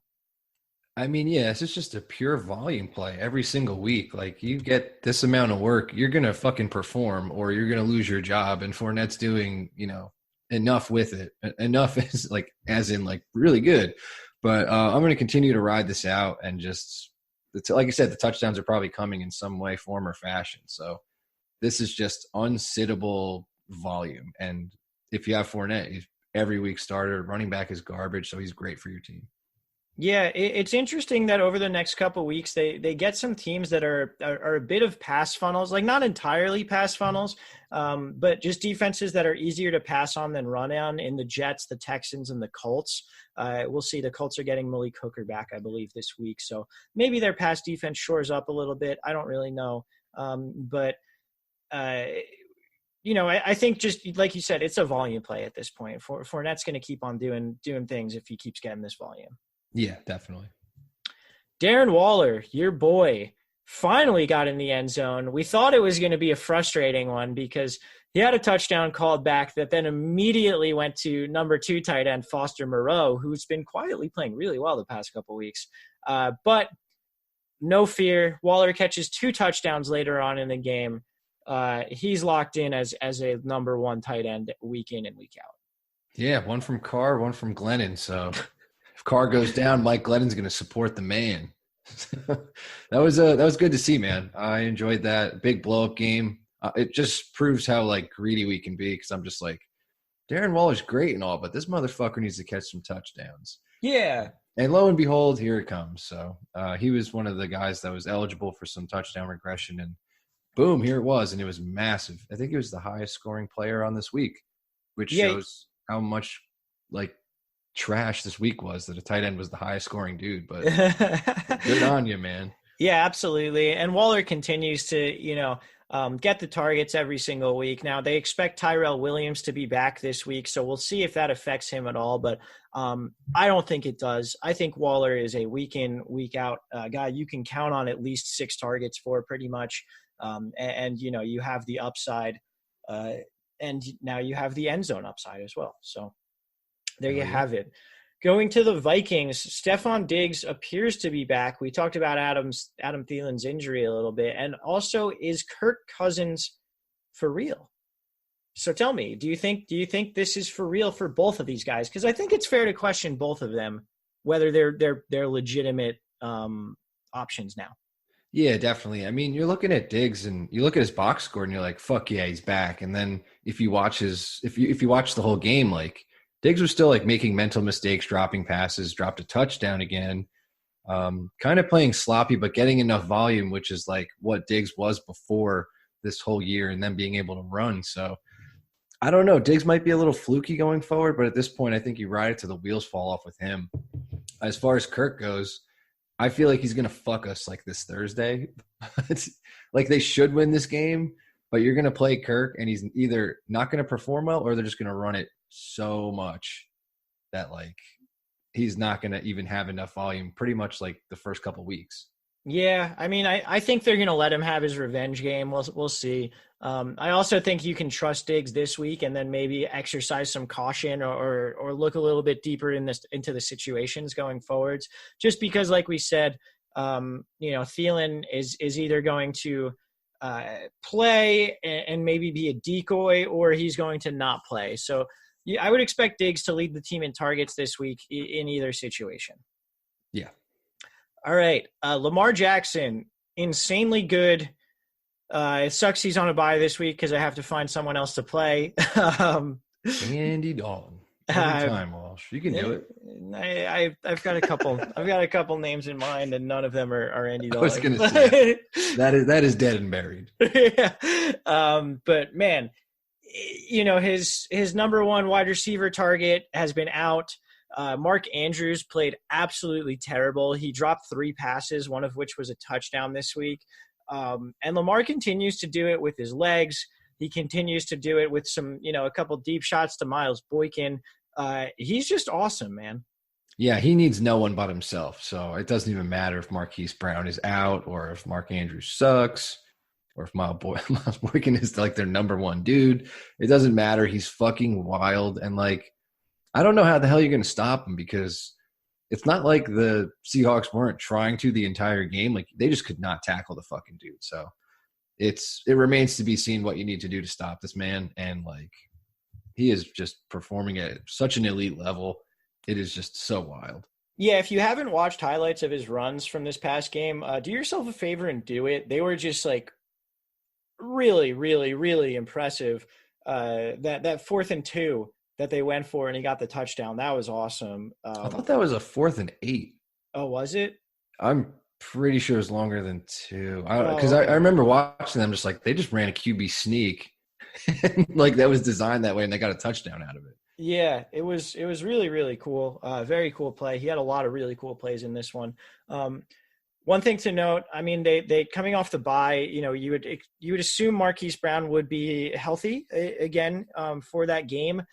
I mean, yeah, it's just a pure volume play every single week. Like, you get this amount of work, you're going to fucking perform or you're going to lose your job. And Fournette's doing, enough with it. Enough is like, as in like really good. But I'm going to continue to ride this out and just, like I said, the touchdowns are probably coming in some way, form, or fashion. So this is just unsittable volume. And if you have Fournette, he's every week starter. Running back is garbage, so he's great for your team. Yeah, it's interesting that over the next couple of weeks, they get some teams that are a bit of pass funnels, like not entirely pass funnels, but just defenses that are easier to pass on than run on in the Jets, the Texans, and the Colts. We'll see. The Colts are getting Malik Hooker back, I believe, this week. So maybe their pass defense shores up a little bit. I don't really know. But I think just like you said, it's a volume play at this point. Fournette's going to keep on doing things if he keeps getting this volume. Yeah, definitely. Darren Waller, your boy, finally got in the end zone. We thought it was going to be a frustrating one because he had a touchdown called back that then immediately went to number 2 tight end Foster Moreau, who's been quietly playing really well the past couple weeks. But no fear, Waller catches 2 touchdowns later on in the game. He's locked in as a number 1 tight end week in and week out. Yeah, one from Carr, one from Glennon. So if Carr goes down, Mike Glennon's going to support the man. That was good to see, man. I enjoyed that big blow up game. It just proves how like greedy we can be because I'm just like, Darren Waller's great and all, but this motherfucker needs to catch some touchdowns. Yeah. And lo and behold, here it comes. So he was one of the guys that was eligible for some touchdown regression, and boom, here it was, and it was massive. I think he was the highest scoring player on this week, which shows how much like trash this week was that a tight end was the highest scoring dude. But good on you, man. Yeah, absolutely. And Waller continues to, get the targets every single week. Now they expect Tyrell Williams to be back this week, so we'll see if that affects him at all. But I don't think it does. I think Waller is a week in, week out guy you can count on at least 6 targets for pretty much. And you have the upside and now you have the end zone upside as well. So there you have it. Going to the Vikings, Stephon Diggs appears to be back. We talked about Adam Thielen's injury a little bit. And also, is Kirk Cousins for real? So tell me, do you think this is for real for both of these guys? Because I think it's fair to question both of them, whether they're legitimate options now. Yeah, definitely. I mean, you're looking at Diggs and you look at his box score and you're like, fuck yeah, he's back. And then if you watch if you watch the whole game, like Diggs was still like making mental mistakes, dropping passes, dropped a touchdown again. Kind of playing sloppy, but getting enough volume, which is like what Diggs was before this whole year, and then being able to run. So I don't know. Diggs might be a little fluky going forward, but at this point, I think you ride it till the wheels fall off with him. As far as Kirk goes, I feel like he's going to fuck us like this Thursday. Like they should win this game, but you're going to play Kirk, and he's either not going to perform well or they're just going to run it so much that like he's not going to even have enough volume pretty much like the first couple weeks. Yeah, I mean, I think they're going to let him have his revenge game. We'll see. I also think you can trust Diggs this week and then maybe exercise some caution or look a little bit deeper into the situations going forwards. Just because, like we said, Thielen is either going to play and maybe be a decoy, or he's going to not play. So I would expect Diggs to lead the team in targets this week in either situation. Yeah. All right. Lamar Jackson, insanely good. It sucks he's on a bye this week because I have to find someone else to play. Andy Dalton. Every time, Walsh. You can do it. I've got a couple. I've got a couple names in mind, and none of them are Andy Dalton. I was going to say that is dead and buried. Yeah. But man, his number one wide receiver target has been out. Mark Andrews played absolutely terrible. He dropped 3 passes, one of which was a touchdown this week. And Lamar continues to do it with his legs. He continues to do it with a couple deep shots to Miles Boykin. He's just awesome, man. Yeah, he needs no one but himself. So it doesn't even matter if Marquise Brown is out or if Mark Andrews sucks or if Miles Boykin is like their number one dude. It doesn't matter. He's fucking wild. And like, I don't know how the hell you're going to stop him, because it's not like the Seahawks weren't trying to the entire game. Like they just could not tackle the fucking dude. So it remains to be seen what you need to do to stop this man. And like, he is just performing at such an elite level. It is just so wild. Yeah. If you haven't watched highlights of his runs from this past game, do yourself a favor and do it. They were just like really, really, really impressive. That 4th and 2 that they went for, and he got the touchdown. That was awesome. I thought that was a 4th and 8. Oh, was it? I'm pretty sure it's longer than 2. Because I remember watching them just like they just ran a QB sneak. Like that was designed that way, and they got a touchdown out of it. Yeah, it was really, really cool. Very cool play. He had a lot of really cool plays in this one. One thing to note, I mean, they coming off the bye, you would assume Marquise Brown would be healthy again for that game.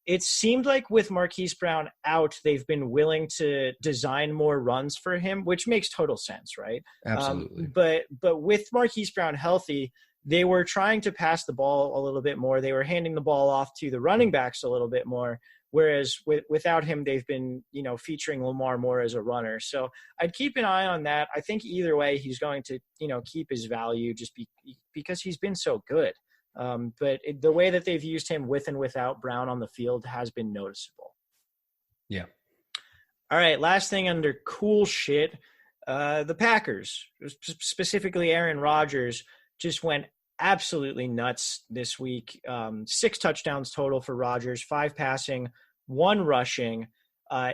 It seemed like with Marquise Brown out, they've been willing to design more runs for him, which makes total sense, right? Absolutely. But with Marquise Brown healthy, they were trying to pass the ball a little bit more. They were handing the ball off to the running backs a little bit more, whereas without him, they've been, featuring Lamar more as a runner. So I'd keep an eye on that. I think either way, he's going to, keep his value just because he's been so good. But the way that they've used him with and without Brown on the field has been noticeable. Yeah. All right. Last thing under cool shit, the Packers, specifically Aaron Rodgers, just went absolutely nuts this week. 6 touchdowns total for Rodgers, 5 passing, 1 rushing.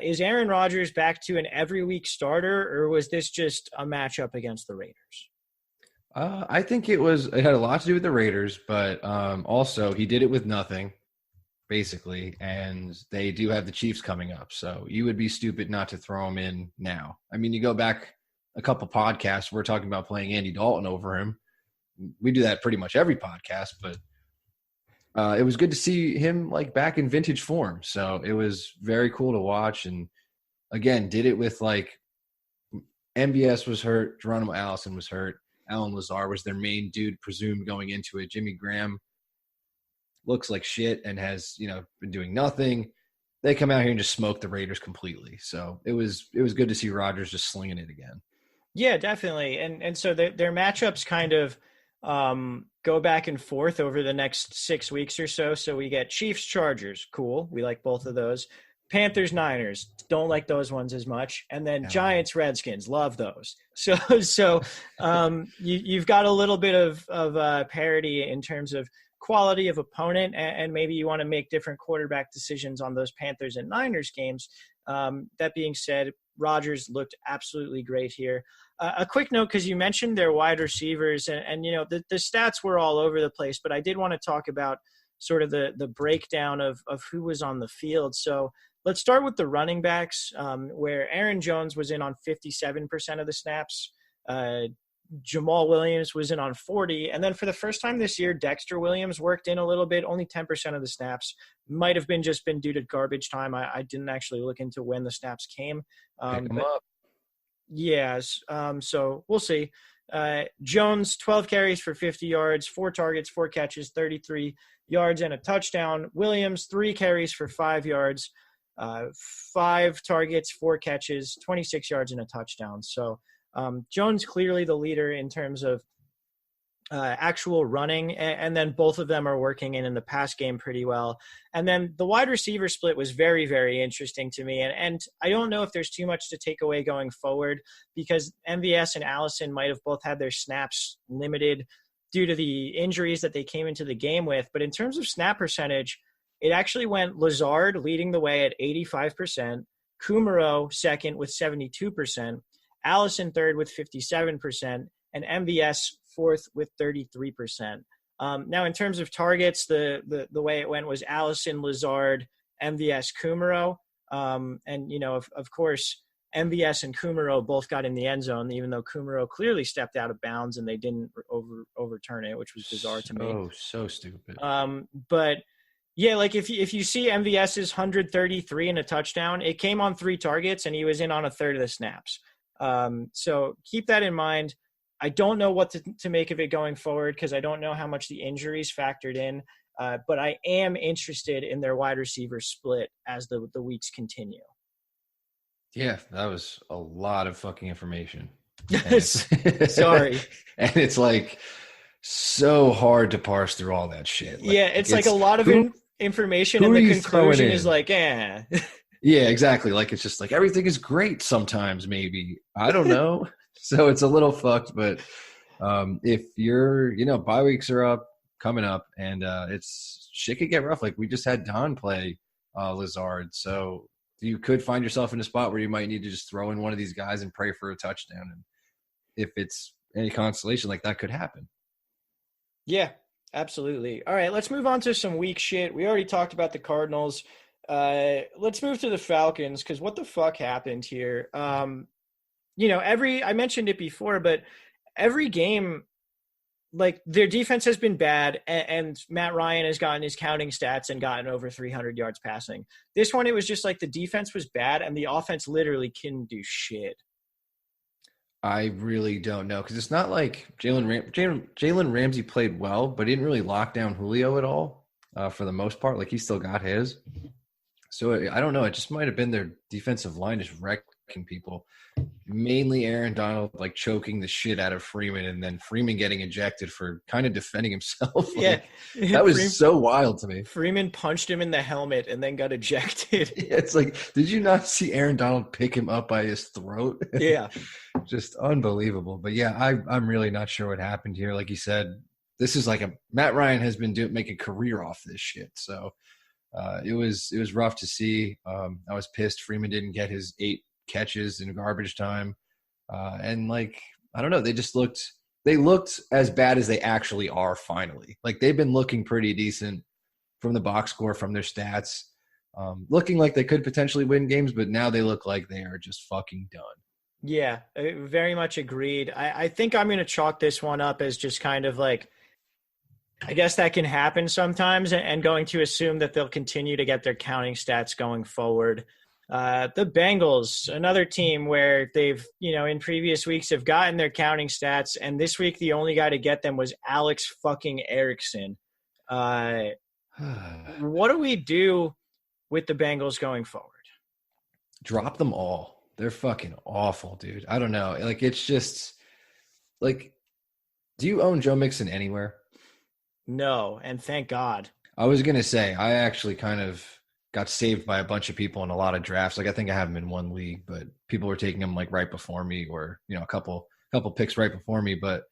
Is Aaron Rodgers back to an every week starter, or was this just a matchup against the Raiders? I think it had a lot to do with the Raiders, but also he did it with nothing, basically, and they do have the Chiefs coming up. So you would be stupid not to throw him in now. I mean, you go back a couple podcasts, we're talking about playing Andy Dalton over him. We do that pretty much every podcast, but it was good to see him like back in vintage form. So it was very cool to watch. And again, did it with like MBS was hurt, Geronimo Allison was hurt. Alan Lazar was their main dude, presumed going into it. Jimmy Graham looks like shit and has, been doing nothing. They come out here and just smoke the Raiders completely. So it was good to see Rodgers just slinging it again. Yeah, definitely. And so their matchups kind of go back and forth over the next 6 weeks or so. So we get Chiefs, Chargers. Cool. We like both of those. Panthers, Niners, don't like those ones as much. And then Giants, Redskins, love those. So you've got a little bit of parity in terms of quality of opponent, and maybe you want to make different quarterback decisions on those Panthers and Niners games. That being said, Rodgers looked absolutely great here. A quick note, because you mentioned their wide receivers, and the stats were all over the place, but I did want to talk about sort of the breakdown of who was on the field. So let's start with the running backs, where Aaron Jones was in on 57% of the snaps. Jamal Williams was in on 40. And then for the first time this year, Dexter Williams worked in a little bit, only 10% of the snaps. Might have been just been due to garbage time. I didn't actually look into when the snaps came. Pick them up. Yes. So we'll see. Jones, 12 carries for 50 yards, 4 targets, 4 catches, 33 yards and a touchdown. Williams, 3 carries for 5 yards, 5 targets, 4 catches, 26 yards and a touchdown. So Jones clearly the leader in terms of actual running, and then both of them are working in the pass game pretty well. And then the wide receiver split was very, very interesting to me. And I don't know if there's too much to take away going forward, because MVS and Allison might have both had their snaps limited due to the injuries that they came into the game with. But in terms of snap percentage, it actually went Lazard leading the way at 85%, Kumaro second with 72%, Allison third with 57%, and MVS fourth with 33%. Now, in terms of targets, the way it went was Allison, Lazard, MVS, Kumaro. And, of course, MVS and Kumaro both got in the end zone, even though Kumaro clearly stepped out of bounds and they didn't overturn it, which was bizarre to me. Oh, so stupid. But yeah, like if you see MVS's 133 and a touchdown, it came on 3 targets and he was in on a third of the snaps. So keep that in mind. I don't know what to make of it going forward, because I don't know how much the injuries factored in. But I am interested in their wide receiver split as the weeks continue. Yeah, that was a lot of fucking information. Sorry. And it's like so hard to parse through all that shit. Yeah, it's like a lot of information, and the conclusion is like, eh. Yeah, exactly. Like, it's just like everything is great sometimes, maybe. I don't know. So it's a little fucked, but if you're, bye weeks are coming up, and it's shit could get rough. Like, we just had Don play Lazard, so you could find yourself in a spot where you might need to just throw in one of these guys and pray for a touchdown. And if it's any consolation, like, that could happen. Yeah, absolutely. All right, let's move on to some weak shit. We already talked about the Cardinals. Let's move to the Falcons, because what the fuck happened here? I mentioned it before, but every game, like, their defense has been bad, and Matt Ryan has gotten his counting stats and gotten over 300 yards passing. This one, it was just like the defense was bad and the offense literally couldn't do shit. I really don't know, because it's not like Jalen Ramsey played well, but he didn't really lock down Julio at all for the most part. Like, he still got his. So I don't know. It just might have been their defensive line just wrecking people. Mainly Aaron Donald, like, choking the shit out of Freeman, and then Freeman getting ejected for kind of defending himself. Yeah. That was so wild to me. Freeman punched him in the helmet and then got ejected. Yeah, it's like, did you not see Aaron Donald pick him up by his throat? Yeah. Just unbelievable. But yeah, I'm really not sure what happened here. Like you said, this is like Matt Ryan has been making a career off this shit. So it was rough to see. I was pissed Freeman didn't get his 8 catches in garbage time. And like, I don't know, they looked as bad as they actually are finally. Like, they've been looking pretty decent from the box score, from their stats, looking like they could potentially win games, but now they look like they are just fucking done. Yeah, very much agreed. I think I'm going to chalk this one up as just kind of like, I guess that can happen sometimes, and going to assume that they'll continue to get their counting stats going forward. The Bengals, another team where they've, in previous weeks have gotten their counting stats, and this week the only guy to get them was Alex fucking Erickson. What do we do with the Bengals going forward? Drop them all. They're fucking awful, dude. I don't know. Like, it's just like, do you own Joe Mixon anywhere? No, and thank God. I was going to say, I actually kind of got saved by a bunch of people in a lot of drafts. Like I think I have him in one league, but people were taking him like right before me, or a couple picks right before me. But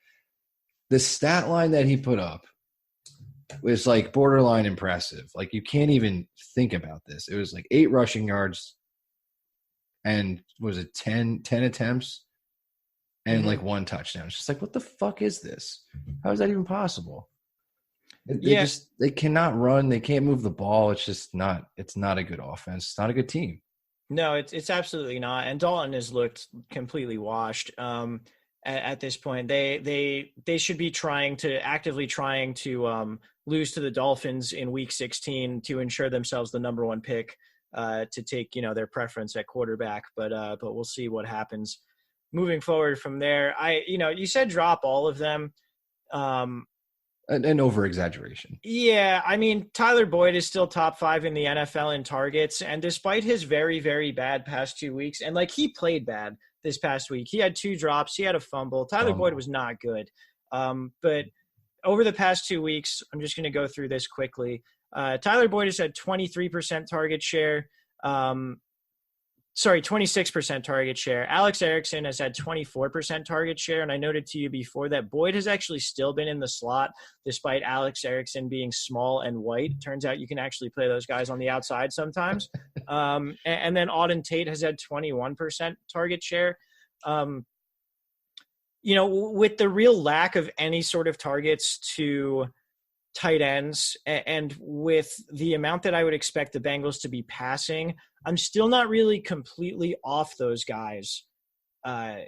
the stat line that he put up was like borderline impressive. Like you can't even think about this. It was like 8 rushing yards and was it 10 attempts and like 1 touchdown. It's just like, what the fuck is this? How is that even possible? They cannot run. They can't move the ball. It's not a good offense. It's not a good team. No, it's absolutely not. And Dalton has looked completely washed. At this point, they should be actively trying to lose to the Dolphins in Week 16 to ensure themselves the number 1 pick to take their preference at quarterback. But we'll see what happens moving forward from there. You said drop all of them. An over-exaggeration. Yeah, I mean, Tyler Boyd is still top 5 in the NFL in targets, and despite his very, very bad past 2 weeks, and he played bad this past week. He had 2 drops. He had a fumble. Tyler Boyd was not good. But over the past 2 weeks, I'm just going to go through this quickly. Tyler Boyd has had 23% target share. 26% target share. Alex Erickson has had 24% target share. And I noted to you before that Boyd has actually still been in the slot despite Alex Erickson being small and white. Turns out you can actually play those guys on the outside sometimes. And then Auden Tate has had 21% target share. With the real lack of any sort of targets to tight ends and with the amount that I would expect the Bengals to be passing, I'm still not really completely off those guys. In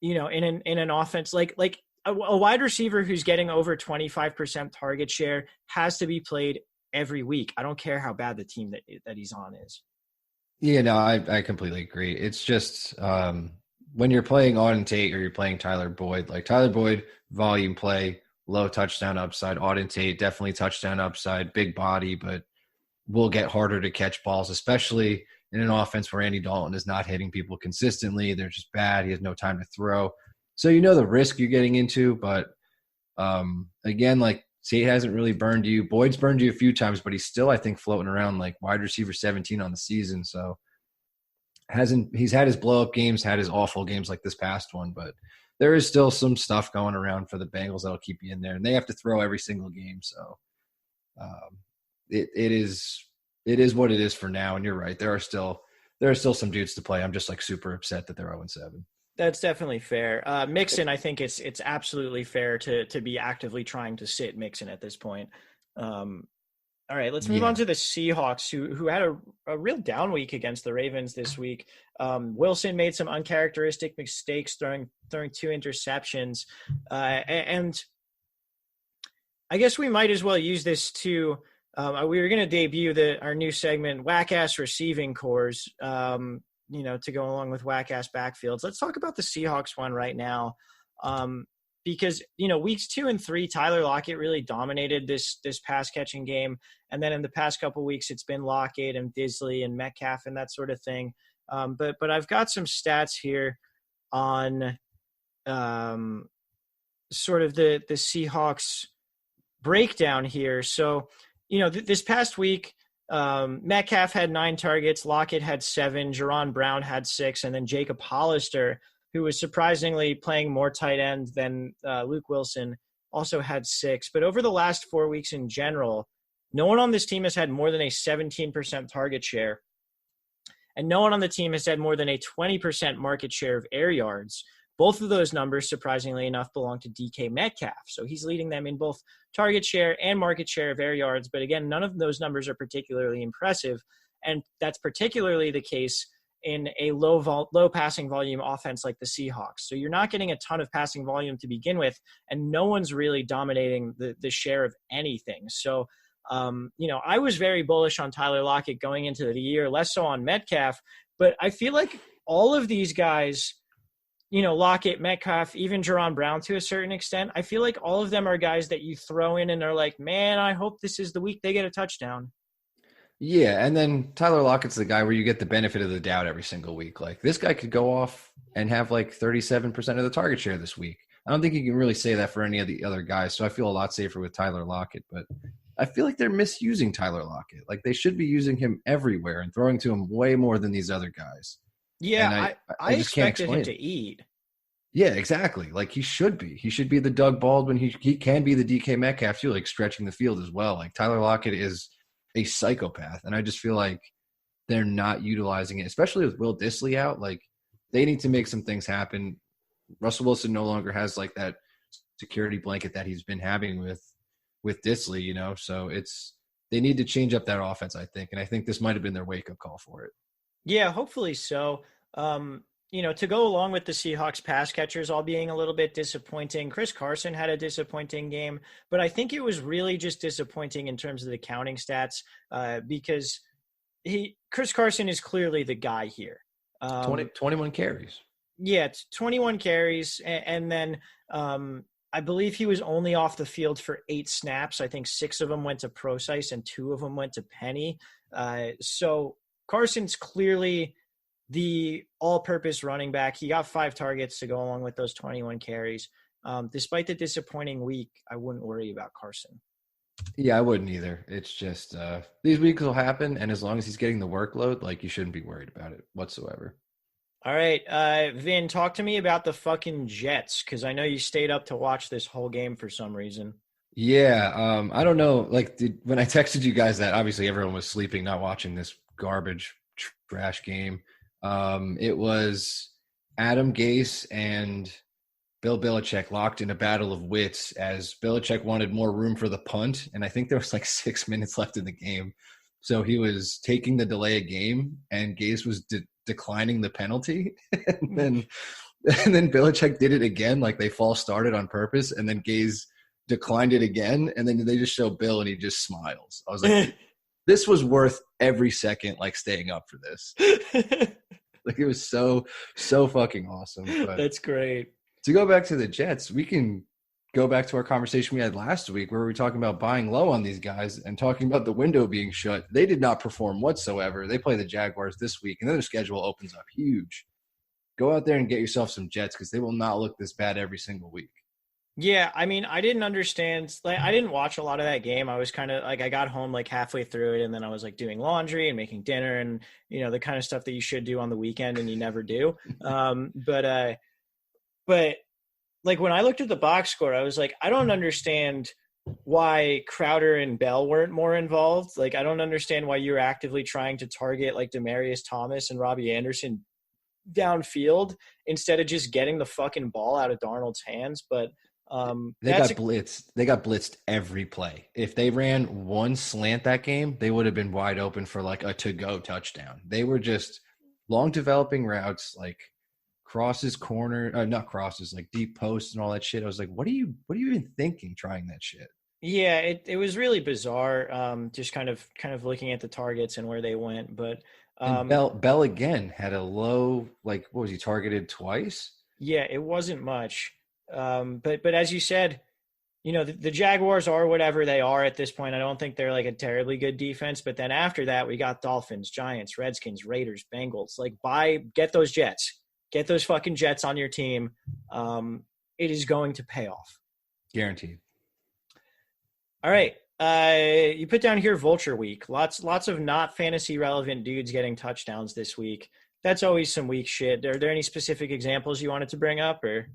an offense like a wide receiver who's getting over 25% target share has to be played every week. I don't care how bad the team that he's on is. Yeah, no, I completely agree. It's just when you're playing Auden Tate or you're playing Tyler Boyd, like Tyler Boyd, volume play, low touchdown upside. Auden Tate, definitely touchdown upside, big body, but will get harder to catch balls, especially in an offense where Andy Dalton is not hitting people consistently. They're just bad. He has no time to throw. So the risk you're getting into, but again, like Tate hasn't really burned you. Boyd's burned you a few times, but he's still, I think, floating around like wide receiver 17 on the season. So he's had his blow-up games, had his awful games like this past one, but there is still some stuff going around for the Bengals that'll keep you in there, and they have to throw every single game. So it is what it is for now. And you're right, there are still some dudes to play. I'm just like super upset that they're 0-7. That's definitely fair. Mixon, I think it's absolutely fair to be actively trying to sit Mixon at this point. All right, let's move on to the Seahawks, who had a real down week against the Ravens this week. Wilson made some uncharacteristic mistakes, throwing 2 interceptions. And I guess we might as well use this to we were going to debut our new segment, Whack-Ass Receiving Cores, to go along with Whack-Ass Backfields. Let's talk about the Seahawks one right now. Because, weeks 2 and 3, Tyler Lockett really dominated this pass catching game. And then in the past couple weeks, it's been Lockett and Disley and Metcalf and that sort of thing. But I've got some stats here on sort of the Seahawks breakdown here. So, this past week, Metcalf had 9 targets, Lockett had 7, Jerron Brown had 6, and then Jacob Hollister, who was surprisingly playing more tight end than Luke Wilson, also had 6. But over the last 4 weeks in general, no one on this team has had more than a 17% target share. And no one on the team has had more than a 20% market share of air yards. Both of those numbers, surprisingly enough, belong to DK Metcalf. So he's leading them in both target share and market share of air yards. But again, none of those numbers are particularly impressive. And that's particularly the case in a low passing volume offense like the Seahawks. So you're not getting a ton of passing volume to begin with, and no one's really dominating the share of anything. So, I was very bullish on Tyler Lockett going into the year, less so on Metcalf, but I feel like all of these guys, Lockett, Metcalf, even Jerron Brown to a certain extent, I feel like all of them are guys that you throw in and are like, man, I hope this is the week they get a touchdown. Yeah, and then Tyler Lockett's the guy where you get the benefit of the doubt every single week. Like, this guy could go off and have like 37% of the target share this week. I don't think you can really say that for any of the other guys, so I feel a lot safer with Tyler Lockett. But I feel like they're misusing Tyler Lockett. Like they should be using him everywhere and throwing to him way more than these other guys. Yeah, And I just can't expected explain him to it. eat. Yeah, exactly. Like he should be. He should be the Doug Baldwin. He can be the DK Metcalf too, like stretching the field as well. Like Tyler Lockett is a psychopath, and I just feel like they're not utilizing it, especially with Will Dissly out. Like they need to make some things happen. Russell Wilson no longer has like that security blanket that he's been having with Dissly, you know. So they need to change up that offense, I think, and I think this might have been their wake up call for it. Yeah, hopefully so. To go along with the Seahawks pass catchers all being a little bit disappointing, Chris Carson had a disappointing game, but I think it was really just disappointing in terms of the counting stats because Chris Carson is clearly the guy here. 21 carries. Yeah, it's 21 carries. And then I believe he was only off the field for 8 snaps. I think 6 of them went to Procise and 2 of them went to Penny. So Carson's clearly the all-purpose running back. He got 5 targets to go along with those 21 carries. Despite the disappointing week, I wouldn't worry about Carson. Yeah, I wouldn't either. It's just these weeks will happen, and as long as he's getting the workload, like you shouldn't be worried about it whatsoever. All right, Vin, talk to me about the fucking Jets, because I know you stayed up to watch this whole game for some reason. Yeah, I don't know. Like when I texted you guys that, obviously everyone was sleeping, not watching this garbage trash game. It was Adam Gase and Bill Belichick locked in a battle of wits as Belichick wanted more room for the punt, and I think there was like 6 minutes left in the game. So he was taking the delay of game, and Gase was declining the penalty. and then Belichick did it again, like they false started on purpose, and then Gase declined it again, and then they just show Bill, and he just smiles. I was like, this was worth every second, like staying up for this. Like it was so fucking awesome. But that's great. To go back to the Jets, we can go back to our conversation we had last week where we were talking about buying low on these guys and talking about the window being shut. They did not perform whatsoever. They play the Jaguars this week, and then their schedule opens up huge. Go out there and get yourself some Jets because they will not look this bad every single week. Yeah, I mean, I didn't understand. Like, I didn't watch a lot of that game. I was kind of like, I got home like halfway through it, and then I was like doing laundry and making dinner, and the kind of stuff that you should do on the weekend and you never do. But like when I looked at the box score, I was like, I don't understand why Crowder and Bell weren't more involved. Like, I don't understand why you're actively trying to target like Demaryius Thomas and Robbie Anderson downfield instead of just getting the fucking ball out of Darnold's hands. But they got blitzed. They got blitzed every play. If they ran one slant that game, they would have been wide open for like a to-go touchdown. They were just long developing routes, like crosses, not crosses, like deep posts and all that shit. I was like, what are you even thinking trying that shit? Yeah, it was really bizarre. Just kind of looking at the targets and where they went. But Bell again had a low, like, what was he targeted twice? Yeah, it wasn't much. But as you said, the Jaguars are whatever they are at this point. I don't think they're like a terribly good defense. But then after that, we got Dolphins, Giants, Redskins, Raiders, Bengals. Like, get those Jets. Get those fucking Jets on your team. It is going to pay off. Guaranteed. All right. You put down here Vulture Week. Lots of not fantasy relevant dudes getting touchdowns this week. That's always some weak shit. Are there any specific examples you wanted to bring up, or?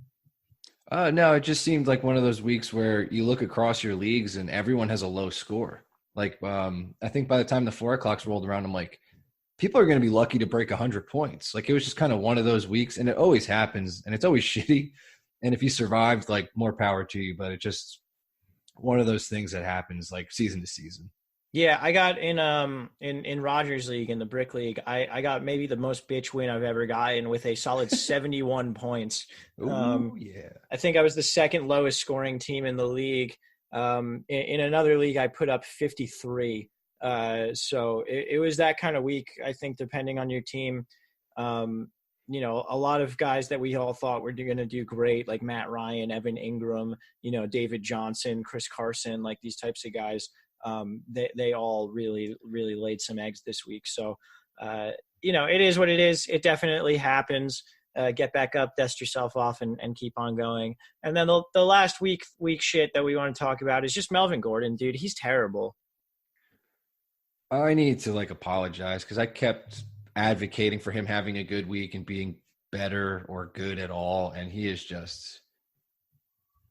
No, it just seemed like one of those weeks where you look across your leagues and everyone has a low score. Like, I think by the time the 4 o'clocks rolled around, I'm like, people are going to be lucky to break 100 points. Like, it was just kind of one of those weeks, and it always happens, and it's always shitty. And if you survived, like, more power to you. But it just one of those things that happens, like, season to season. Yeah, I got in Rogers League, in the Brick League, I got maybe the most bitch win I've ever gotten with a solid 71 points. Ooh, yeah. I think I was the second lowest scoring team in the league. In another league, I put up 53. So it was that kind of week, I think, depending on your team. A lot of guys that we all thought were going to do great, like Matt Ryan, Evan Engram, David Johnson, Chris Carson, like these types of guys. They all really, really laid some eggs this week. So, it is what it is. It definitely happens. get back up, dust yourself off, and keep on going. And then the last week shit that we want to talk about is just Melvin Gordon, dude. He's terrible. I need to apologize because I kept advocating for him having a good week and being better or good at all. And he is just,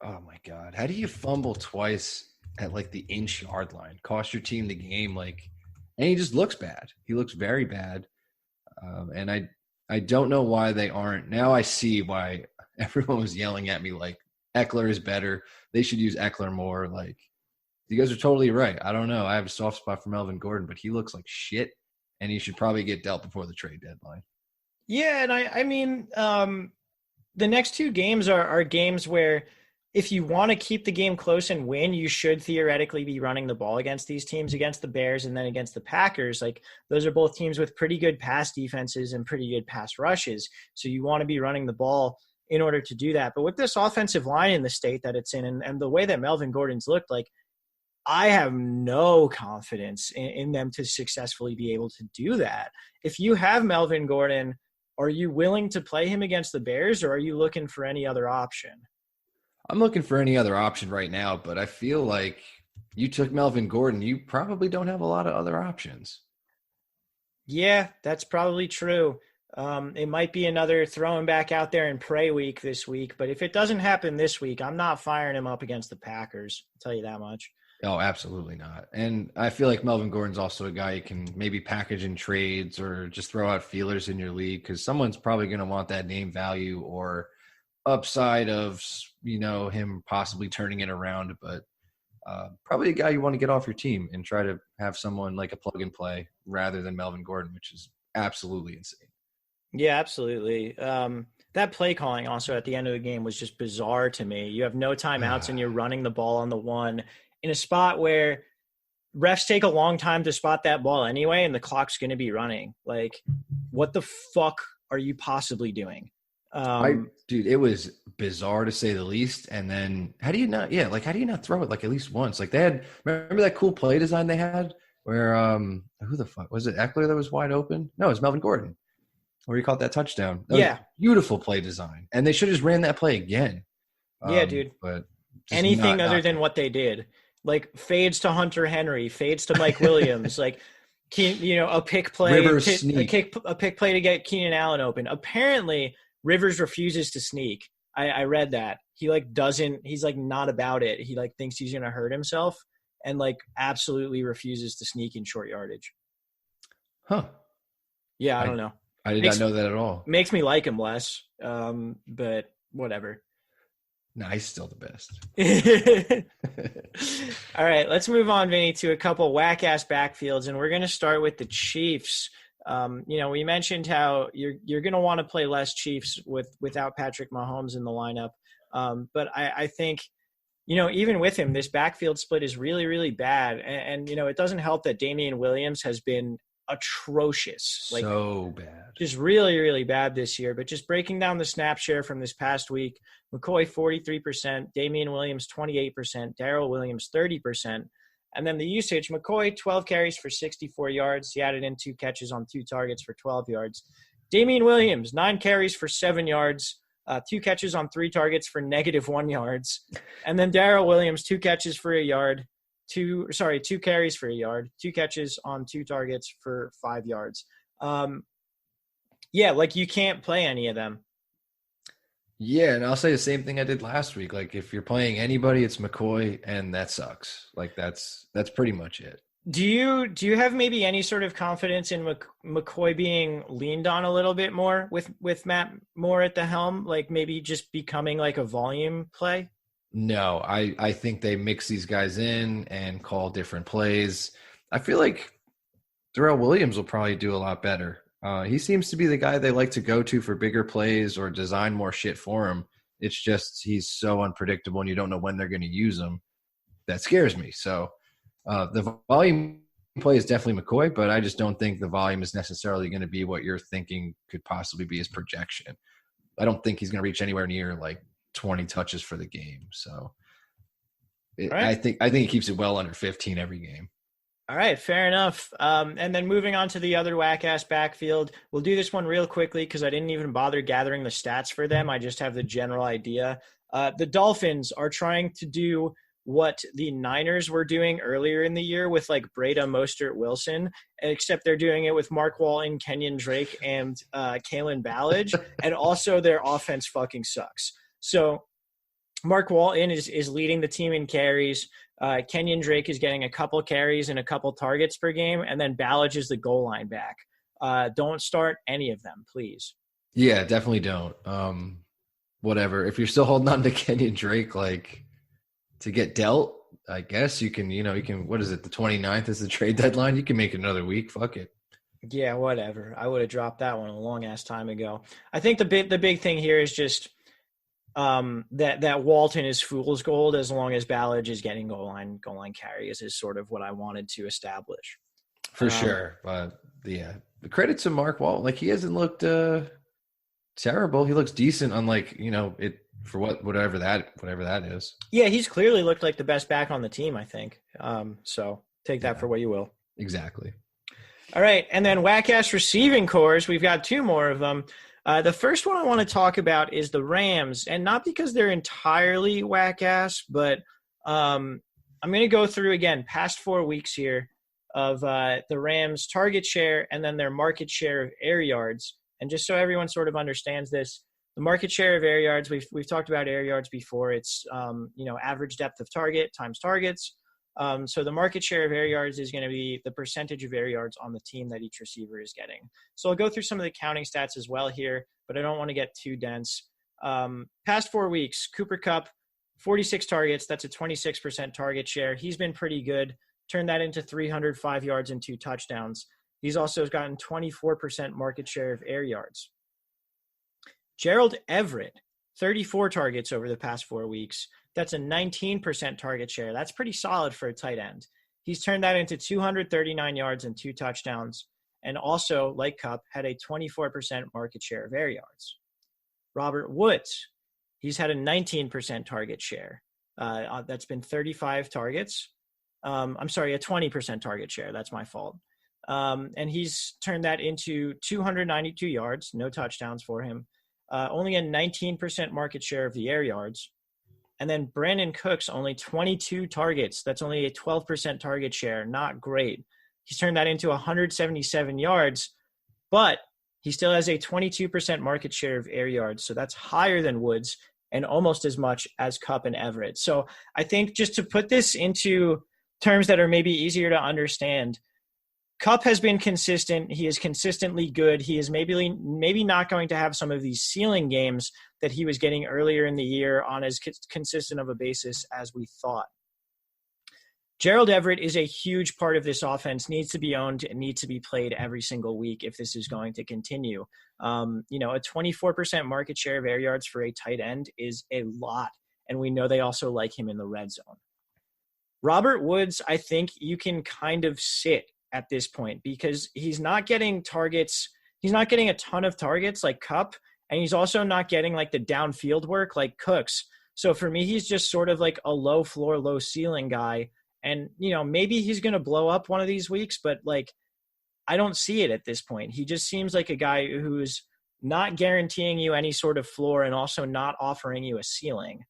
oh my God. How do you fumble twice at the inch-yard line? Cost your team the game. And he just looks bad. He looks very bad. And I don't know why they aren't. Now I see why everyone was yelling at me Eckler is better. They should use Eckler more. You guys are totally right. I don't know. I have a soft spot for Melvin Gordon, but he looks like shit, and he should probably get dealt before the trade deadline. Yeah, and I mean, the next two games are games where if you want to keep the game close and win, you should theoretically be running the ball against these teams, against the Bears and then against the Packers. Those are both teams with pretty good pass defenses and pretty good pass rushes. So you want to be running the ball in order to do that. But with this offensive line in the state that it's in and the way that Melvin Gordon's looked, I have no confidence in them to successfully be able to do that. If you have Melvin Gordon, are you willing to play him against the Bears, or are you looking for any other option? I'm looking for any other option right now, but I feel like you took Melvin Gordon. You probably don't have a lot of other options. Yeah, that's probably true. It might be another throw him back out there and pray week this week, but if it doesn't happen this week, I'm not firing him up against the Packers. I'll tell you that much. Oh, absolutely not. And I feel like Melvin Gordon's also a guy you can maybe package in trades or just throw out feelers in your league because someone's probably going to want that name value or upside of, him possibly turning it around. But probably a guy you want to get off your team and try to have someone like a plug and play rather than Melvin Gordon, which is absolutely insane. Yeah, absolutely. That play calling also at the end of the game was just bizarre to me. You have no timeouts and you're running the ball on the one in a spot where refs take a long time to spot that ball anyway, and the clock's going to be running. What the fuck are you possibly doing? Dude, it was bizarre to say the least. And then how do you not throw it at least once? They had, remember that cool play design they had where, who the fuck was it? Eckler that was wide open? No, it was Melvin Gordon where he caught that touchdown. That was beautiful play design. And they should have just ran that play again. Yeah, dude. But anything other than what they did. Fades to Hunter Henry, fades to Mike Williams, a pick play, a pick play to get Keenan Allen open. Apparently, Rivers refuses to sneak. I read that. He he's not about it. He thinks he's going to hurt himself and absolutely refuses to sneak in short yardage. Huh. Yeah, I don't know. I did not know that at all. Makes me like him less, but whatever. No, he's still the best. All right, let's move on, Vinny, to a couple whack-ass backfields, and we're going to start with the Chiefs. We mentioned how you're going to want to play less Chiefs without Patrick Mahomes in the lineup. But I think, even with him, this backfield split is really, really bad. And it doesn't help that Damian Williams has been atrocious. So bad. Just really, really bad this year. But just breaking down the snap share from this past week, McCoy 43%, Damian Williams 28%, Darrell Williams 30%. And then the usage, McCoy 12 carries for 64 yards. He added in 2 catches on 2 targets for 12 yards. Damian Williams, 9 carries for 7 yards, 2 catches on 3 targets for -1 yards. And then Darrell Williams, 2 catches for a yard. 2 carries for a yard, 2 catches on 2 targets for 5 yards. You can't play any of them. Yeah, and I'll say the same thing I did last week. If you're playing anybody, it's McCoy, and that sucks. That's pretty much it. Do you have maybe any sort of confidence in McCoy being leaned on a little bit more with Matt Moore at the helm? Maybe just becoming a volume play? No, I think they mix these guys in and call different plays. I feel like Darrell Williams will probably do a lot better. He seems to be the guy they like to go to for bigger plays or design more shit for him. It's just he's so unpredictable and you don't know when they're going to use him. That scares me. So the volume play is definitely McCoy, but I just don't think the volume is necessarily going to be what you're thinking could possibly be his projection. I don't think he's going to reach anywhere near 20 touches for the game. So right. I think he keeps it well under 15 every game. All right, fair enough. And then moving on to the other whack-ass backfield, we'll do this one real quickly because I didn't even bother gathering the stats for them. I just have the general idea. The Dolphins are trying to do what the Niners were doing earlier in the year with like Breda, Mostert, Wilson, except they're doing it with Mark Walton, Kenyon Drake, and Kalen Ballage, and also their offense fucking sucks. So Mark Walton is leading the team in carries. Kenyon Drake is getting a couple carries and a couple targets per game, and then Ballage is the goal line back. Don't start any of them, please. Yeah, definitely don't. Whatever. If you're still holding on to Kenyon Drake, like to get dealt, I guess you can, what is it? The 29th is the trade deadline. You can make it another week. Fuck it. Yeah, whatever. I would have dropped that one a long ass time ago. I think the big thing here is just that Walton is fool's gold as long as Ballage is getting goal line carries is sort of what I wanted to establish. For sure. But the credit to Mark Walton, like he hasn't looked terrible. He looks decent, unlike it for whatever that is. Yeah, he's clearly looked like the best back on the team, I think. So take that for what you will. Exactly. All right, and then whack-ass receiving cores. We've got two more of them. The first one I want to talk about is the Rams, and not because they're entirely whack-ass, but I'm going to go through again past 4 weeks here of the Rams' target share and then their market share of air yards. And just so everyone sort of understands this, the market share of air yards, we've talked about air yards before. It's average depth of target times targets. So the market share of air yards is going to be the percentage of air yards on the team that each receiver is getting. So I'll go through some of the counting stats as well here, but I don't want to get too dense. Past 4 weeks, Cooper Kupp, 46 targets. That's a 26% target share. He's been pretty good. Turned that into 305 yards and 2 touchdowns. He's also gotten 24% market share of air yards. Gerald Everett, 34 targets over the past 4 weeks. That's a 19% target share. That's pretty solid for a tight end. He's turned that into 239 yards and 2 touchdowns. And also, like Kupp, had a 24% market share of air yards. Robert Woods, he's had a 19% target share. That's been 35 targets. A 20% target share. That's my fault. And he's turned that into 292 yards, no touchdowns for him. Only a 19% market share of the air yards. And then Brandon Cooks, only 22 targets. That's only a 12% target share. Not great. He's turned that into 177 yards, but he still has a 22% market share of air yards. So that's higher than Woods and almost as much as Kupp and Everett. So I think just to put this into terms that are maybe easier to understand, Kupp has been consistent. He is consistently good. He is maybe not going to have some of these ceiling games that he was getting earlier in the year on as consistent of a basis as we thought. Gerald Everett is a huge part of this offense, needs to be owned and needs to be played every single week if this is going to continue. A 24% market share of air yards for a tight end is a lot, and we know they also like him in the red zone. Robert Woods, I think you can kind of sit at this point because he's not getting targets. He's not getting a ton of targets like Kupp, and he's also not getting like the downfield work like Cooks. So for me, he's just sort of like a low floor, low ceiling guy. And, maybe he's going to blow up one of these weeks, but like, I don't see it at this point. He just seems like a guy who's not guaranteeing you any sort of floor and also not offering you a ceiling.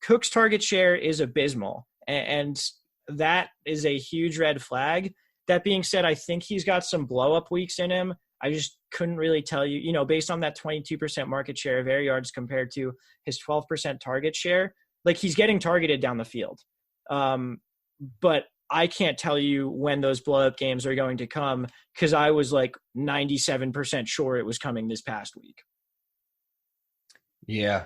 Cook's target share is abysmal, and that is a huge red flag. That being said, I think he's got some blow-up weeks in him. I just couldn't really tell you, based on that 22% market share of air yards compared to his 12% target share, like he's getting targeted down the field. But I can't tell you when those blow-up games are going to come because I was like 97% sure it was coming this past week. Yeah.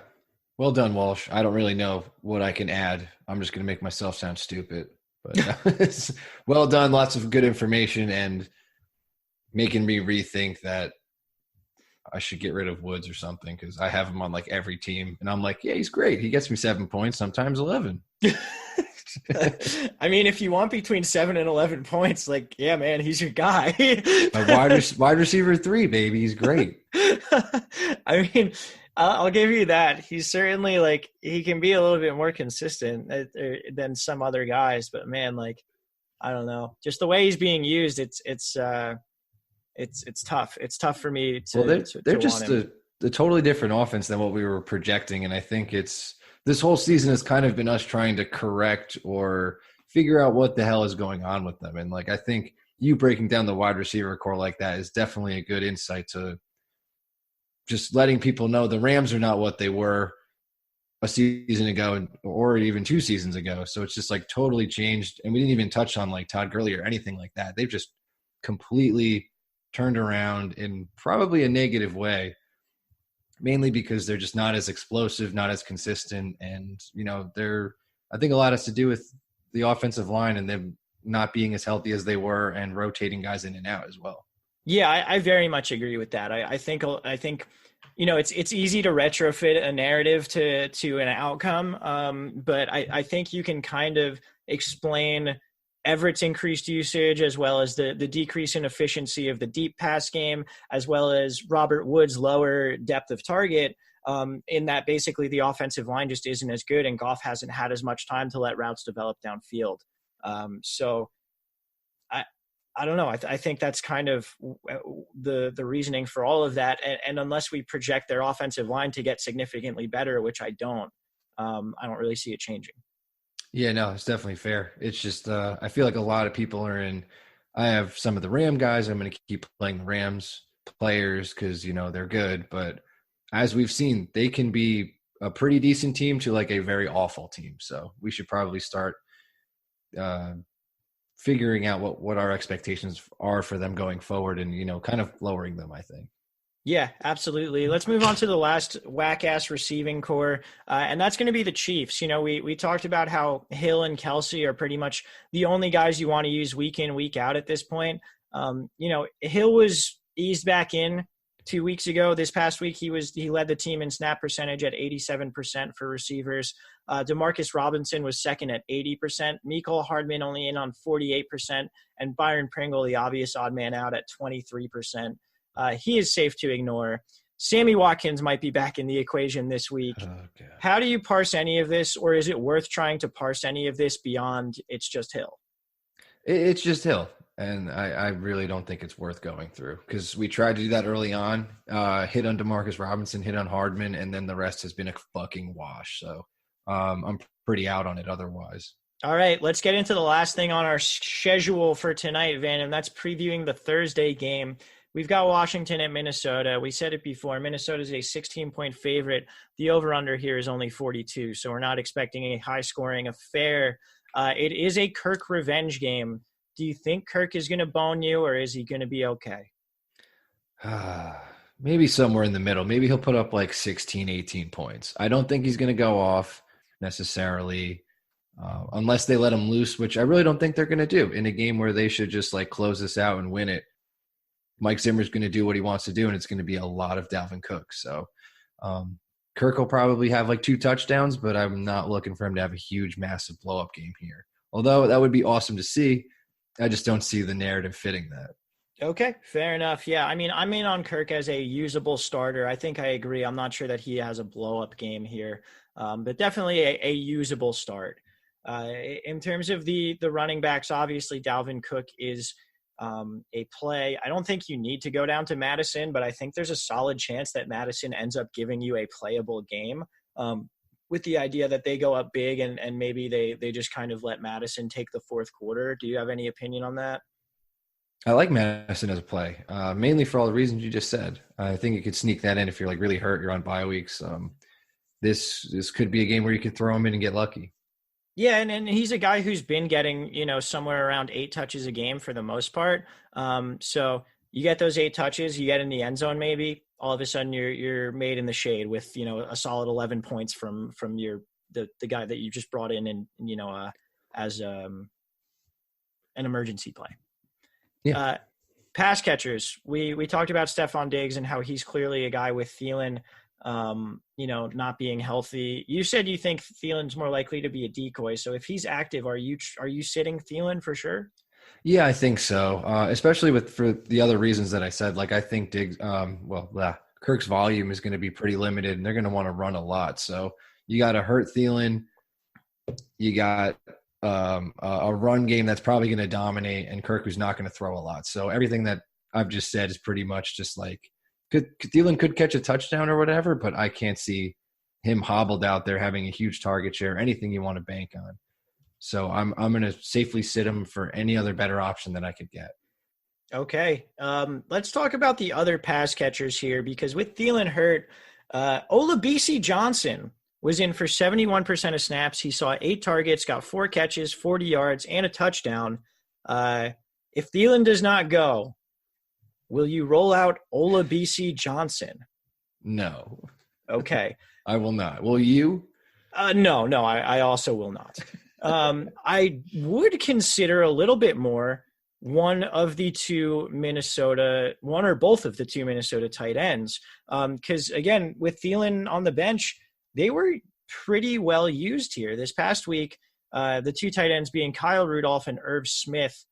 Well done, Walsh. I don't really know what I can add. I'm just going to make myself sound stupid. But well done. Lots of good information and making me rethink that I should get rid of Woods or something because I have him on like every team. And I'm like, yeah, he's great. He gets me 7 points, sometimes 11. I mean, if you want between 7 and 11 points, like, yeah, man, he's your guy. wide receiver 3, baby. He's great. I mean, I'll give you that. He's certainly like, he can be a little bit more consistent than some other guys, but man, like I don't know. Just the way he's being used, it's tough. It's tough for me to. Well, they're to just want him. a totally different offense than what we were projecting, and I think this whole season has kind of been us trying to correct or figure out what the hell is going on with them. And like I think you breaking down the wide receiver core like that is definitely a good insight to just letting people know the Rams are not what they were a season ago or even 2 seasons ago. So it's just like totally changed. And we didn't even touch on like Todd Gurley or anything like that. They've just completely turned around in probably a negative way, mainly because they're just not as explosive, not as consistent. And, I think a lot has to do with the offensive line and them not being as healthy as they were and rotating guys in and out as well. Yeah, I very much agree with that. I think it's easy to retrofit a narrative to an outcome, but I think you can kind of explain Everett's increased usage as well as the decrease in efficiency of the deep pass game, as well as Robert Woods' lower depth of target, in that basically the offensive line just isn't as good and Goff hasn't had as much time to let routes develop downfield. So I don't know. I think that's kind of the reasoning for all of that. And unless we project their offensive line to get significantly better, which I don't really see it changing. Yeah, no, it's definitely fair. It's just I feel like a lot of people I have some of the Ram guys. I'm going to keep playing the Rams players because, they're good. But as we've seen, they can be a pretty decent team to like a very awful team. So we should probably start figuring out what our expectations are for them going forward and, kind of lowering them, I think. Yeah, absolutely. Let's move on to the last whack-ass receiving core, and that's going to be the Chiefs. We talked about how Hill and Kelsey are pretty much the only guys you want to use week in, week out at this point. Hill was eased back in 2 weeks ago. This past week, he led the team in snap percentage at 87% for receivers. Demarcus Robinson was second at 80%. Mecole Hardman only in on 48%, and Byron Pringle, the obvious odd man out, at 23%. He is safe to ignore. Sammy Watkins might be back in the equation this week. Okay. How do you parse any of this, or is it worth trying to parse any of this beyond it's just Hill? It's just Hill, and I really don't think it's worth going through because we tried to do that early on, hit on Demarcus Robinson, hit on Hardman, and then the rest has been a fucking wash. So I'm pretty out on it otherwise. All right, let's get into the last thing on our schedule for tonight, Van, and that's previewing the Thursday game. We've got Washington at Minnesota. We said it before. Minnesota is a 16-point favorite. The over-under here is only 42, so we're not expecting a high-scoring affair. It is a Kirk revenge game. Do you think Kirk is going to bone you, or is he going to be okay? Maybe somewhere in the middle. Maybe he'll put up like 16, 18 points. I don't think he's going to go off necessarily unless they let him loose, which I really don't think they're going to do in a game where they should just like close this out and win it. Mike Zimmer's going to do what he wants to do, and it's going to be a lot of Dalvin Cook. So Kirk will probably have like 2 touchdowns, but I'm not looking for him to have a huge, massive blow-up game here. Although that would be awesome to see. I just don't see the narrative fitting that. Okay, fair enough. Yeah, I mean, I'm in on Kirk as a usable starter. I think I agree. I'm not sure that he has a blow-up game here, but definitely a usable start. In terms of the running backs, obviously Dalvin Cook is a play. I don't think you need to go down to Madison, but I think there's a solid chance that Madison ends up giving you a playable game with the idea that they go up big and maybe they just kind of let Madison take the fourth quarter. Do you have any opinion on that? I like Madison as a play, mainly for all the reasons you just said. I think you could sneak that in if you're like really hurt, you're on bye weeks. This could be a game where you could throw him in and get lucky. Yeah, and he's a guy who's been getting, somewhere around 8 touches a game for the most part. So you get those 8 touches, you get in the end zone maybe, all of a sudden you're made in the shade with, a solid 11 points from the guy that you just brought in and, as an emergency play. Yeah. Pass catchers. We talked about Stephon Diggs and how he's clearly a guy with Thielen, not being healthy. You said you think Thielen's more likely to be a decoy. So if he's active, are you sitting Thielen for sure? Yeah, I think so. Especially for the other reasons that I said. Like I think Diggs, Kirk's volume is going to be pretty limited, and they're going to want to run a lot. So you got to hurt Thielen. You got a run game that's probably going to dominate, and Kirk who's not going to throw a lot. So everything that I've just said is pretty much just like Thielen could catch a touchdown or whatever, but I can't see him hobbled out there having a huge target share, anything you want to bank on. So I'm going to safely sit him for any other better option that I could get. Okay. Let's talk about the other pass catchers here, because with Thielen hurt, Olabisi Johnson was in for 71% of snaps. He saw 8 targets, got 4 catches, 40 yards, and a touchdown. If Thielen does not go, will you roll out Olabisi Johnson? No. Okay. I will not. Will you? No, I also will not. I would consider a little bit more one or both of the two Minnesota tight ends. Because, again, with Thielen on the bench, they were pretty well used here. This past week, the 2 tight ends being Kyle Rudolph and Irv Smith,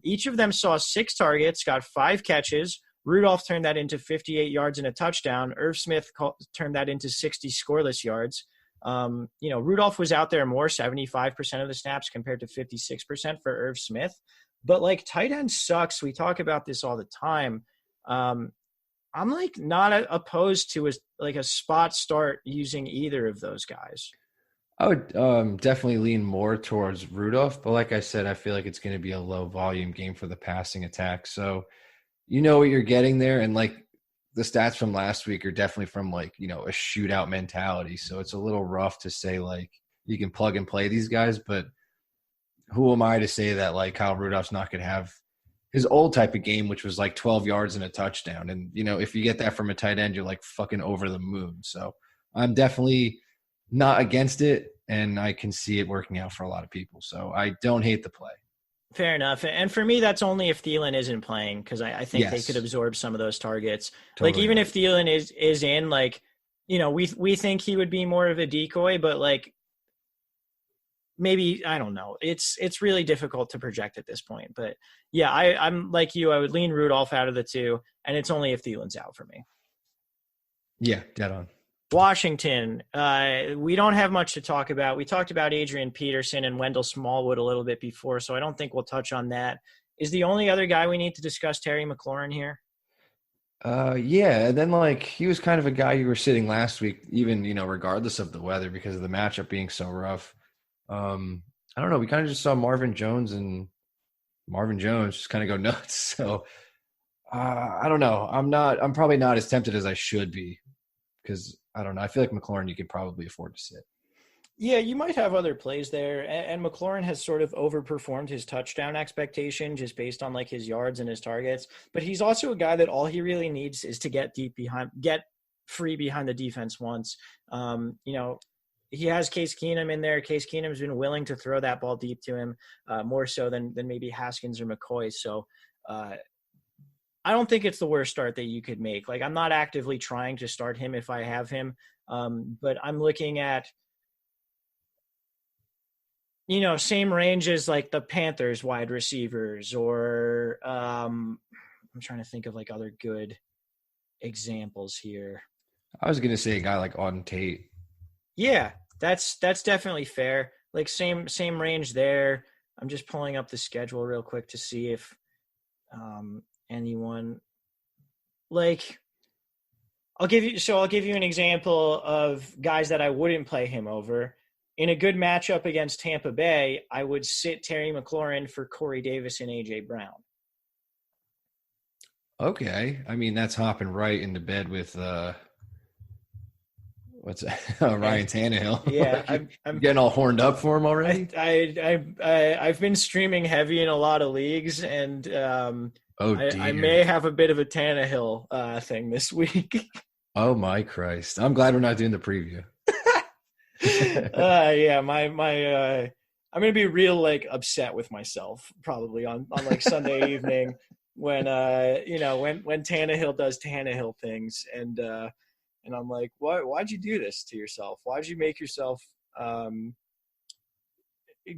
each of them saw 6 targets, got 5 catches. Rudolph turned that into 58 yards and a touchdown. Irv Smith turned that into 60 scoreless yards. Rudolph was out there more, 75% of the snaps compared to 56% for Irv Smith. But, like, tight end sucks. We talk about this all the time. I'm, like, not opposed to a spot start using either of those guys. I would definitely lean more towards Rudolph. But like I said, I feel like it's going to be a low-volume game for the passing attack. So you know what you're getting there. And, like, the stats from last week are definitely from, like, a shootout mentality. So it's a little rough to say, like, you can plug and play these guys. But who am I to say that, like, Kyle Rudolph's not going to have his old type of game, which was, like, 12 yards and a touchdown. And, if you get that from a tight end, you're, like, fucking over the moon. So I'm definitely not against it, and I can see it working out for a lot of people. So I don't hate the play. Fair enough. And for me, that's only if Thielen isn't playing, because I think they Yes. could absorb some of those targets. Totally like, even right. if Thielen is in, like, we think he would be more of a decoy, but, like, maybe, I don't know. It's really difficult to project at this point. But, yeah, I'm like you. I would lean Rudolph out of the 2, and it's only if Thielen's out for me. Yeah, dead on. Washington, we don't have much to talk about. We talked about Adrian Peterson and Wendell Smallwood a little bit before, so I don't think we'll touch on that. Is the only other guy we need to discuss Terry McLaurin here? Yeah, and then, like, he was kind of a guy you were sitting last week, even, regardless of the weather, because of the matchup being so rough. I don't know. We kind of just saw Marvin Jones just kind of go nuts. So I don't know. I'm probably not as tempted as I should be, because I don't know. I feel like McLaurin you could probably afford to sit. Yeah, you might have other plays there. And McLaurin has sort of overperformed his touchdown expectation just based on, like, his yards and his targets. But he's also a guy that all he really needs is to get free behind the defense once. He has Case Keenum in there. Case Keenum's been willing to throw that ball deep to him, more so than maybe Haskins or McCoy. So I don't think it's the worst start that you could make. Like, I'm not actively trying to start him if I have him, but I'm looking at, same range as, like, the Panthers wide receivers, or I'm trying to think of, like, other good examples here. I was going to say a guy like Auden Tate. Yeah, that's definitely fair. Like, same range there. I'm just pulling up the schedule real quick to see if anyone, like, I'll give you an example of guys that I wouldn't play him over. In a good matchup against Tampa Bay, I would sit Terry McLaurin for Corey Davis and A.J. Brown. Okay. I mean, that's hopping right into bed with what's that? Ryan Tannehill. Yeah, I'm getting all horned up for him already. I've been streaming heavy in a lot of leagues, and I may have a bit of a Tannehill thing this week. Oh my Christ! I'm glad we're not doing the preview. Yeah, I'm gonna be real, like, upset with myself probably on like Sunday evening when when Tannehill does Tannehill things, and I'm like, why'd you do this to yourself? Why'd you make yourself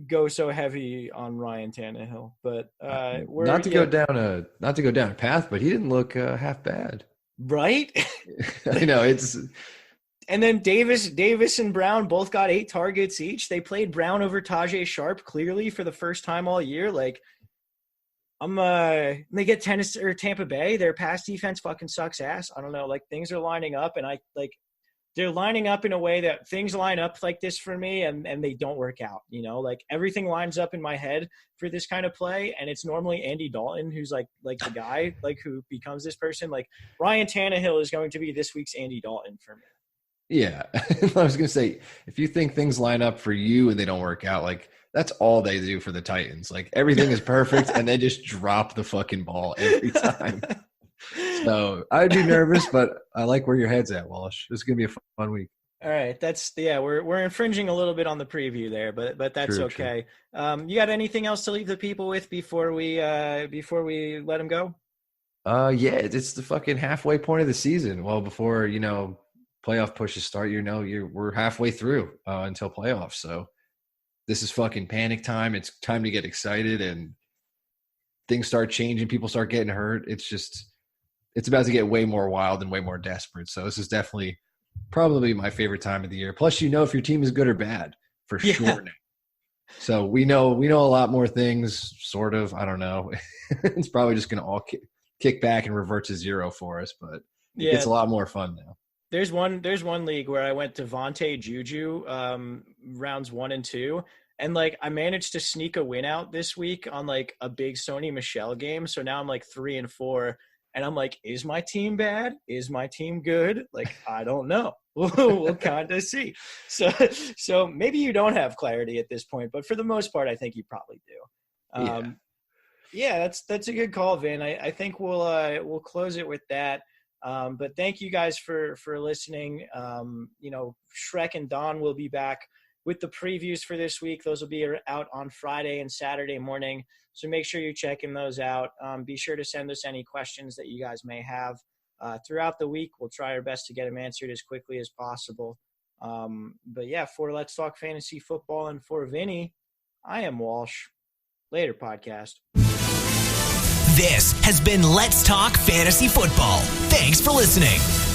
go so heavy on Ryan Tannehill? But not to go down a path, but he didn't look half bad. Right? I know And then Davis and Brown both got 8 targets each. They played Brown over Tajay Sharp clearly for the first time all year. Like, they get Tampa Bay. Their pass defense fucking sucks ass. I don't know. Like, things are lining up, and they're lining up in a way that things line up like this for me, and they don't work out. You know, like everything lines up in my head for this kind of play, and it's normally Andy Dalton who's like the guy like who becomes this person. Like Ryan Tannehill is going to be this week's Andy Dalton for me. Yeah. I was going to say, if you think things line up for you and they don't work out, like that's all they do for the Titans. Like everything is perfect and they just drop the fucking ball every time. So I'd be nervous, but I like where your head's at, Walsh. This is going to be a fun week. All right. We're infringing a little bit on the preview there, but that's true, okay. True. You got anything else to leave the people with before we let them go? Yeah, it's the fucking halfway point of the season. Well, before, playoff pushes start, we're halfway through until playoffs. So this is fucking panic time. It's time to get excited and things start changing. People start getting hurt. It's about to get way more wild and way more desperate. So this is definitely probably my favorite time of the year. Plus, if your team is good or bad for sure now. So we know a lot more things, sort of. I don't know. It's probably just going to all kick back and revert to zero for us, but it's a lot more fun now. There's one league where I went to Devontae Juju rounds 1 and 2, and like I managed to sneak a win out this week on like a big Sony Michel game. So now I'm like 3 and 4, and I'm like, is my team bad? Is my team good? Like I don't know. We'll kind of see. So maybe you don't have clarity at this point, but for the most part, I think you probably do. Yeah, that's a good call, Vin. I think we'll close it with that. But thank you guys for listening. Shrek and Don will be back with the previews for this week. Those will be out on Friday and Saturday morning. So make sure you're checking those out. Be sure to send us any questions that you guys may have throughout the week. We'll try our best to get them answered as quickly as possible. But yeah, for Let's Talk Fantasy Football and for Vinny, I am Walsh. Later, podcast. This has been Let's Talk Fantasy Football. Thanks for listening.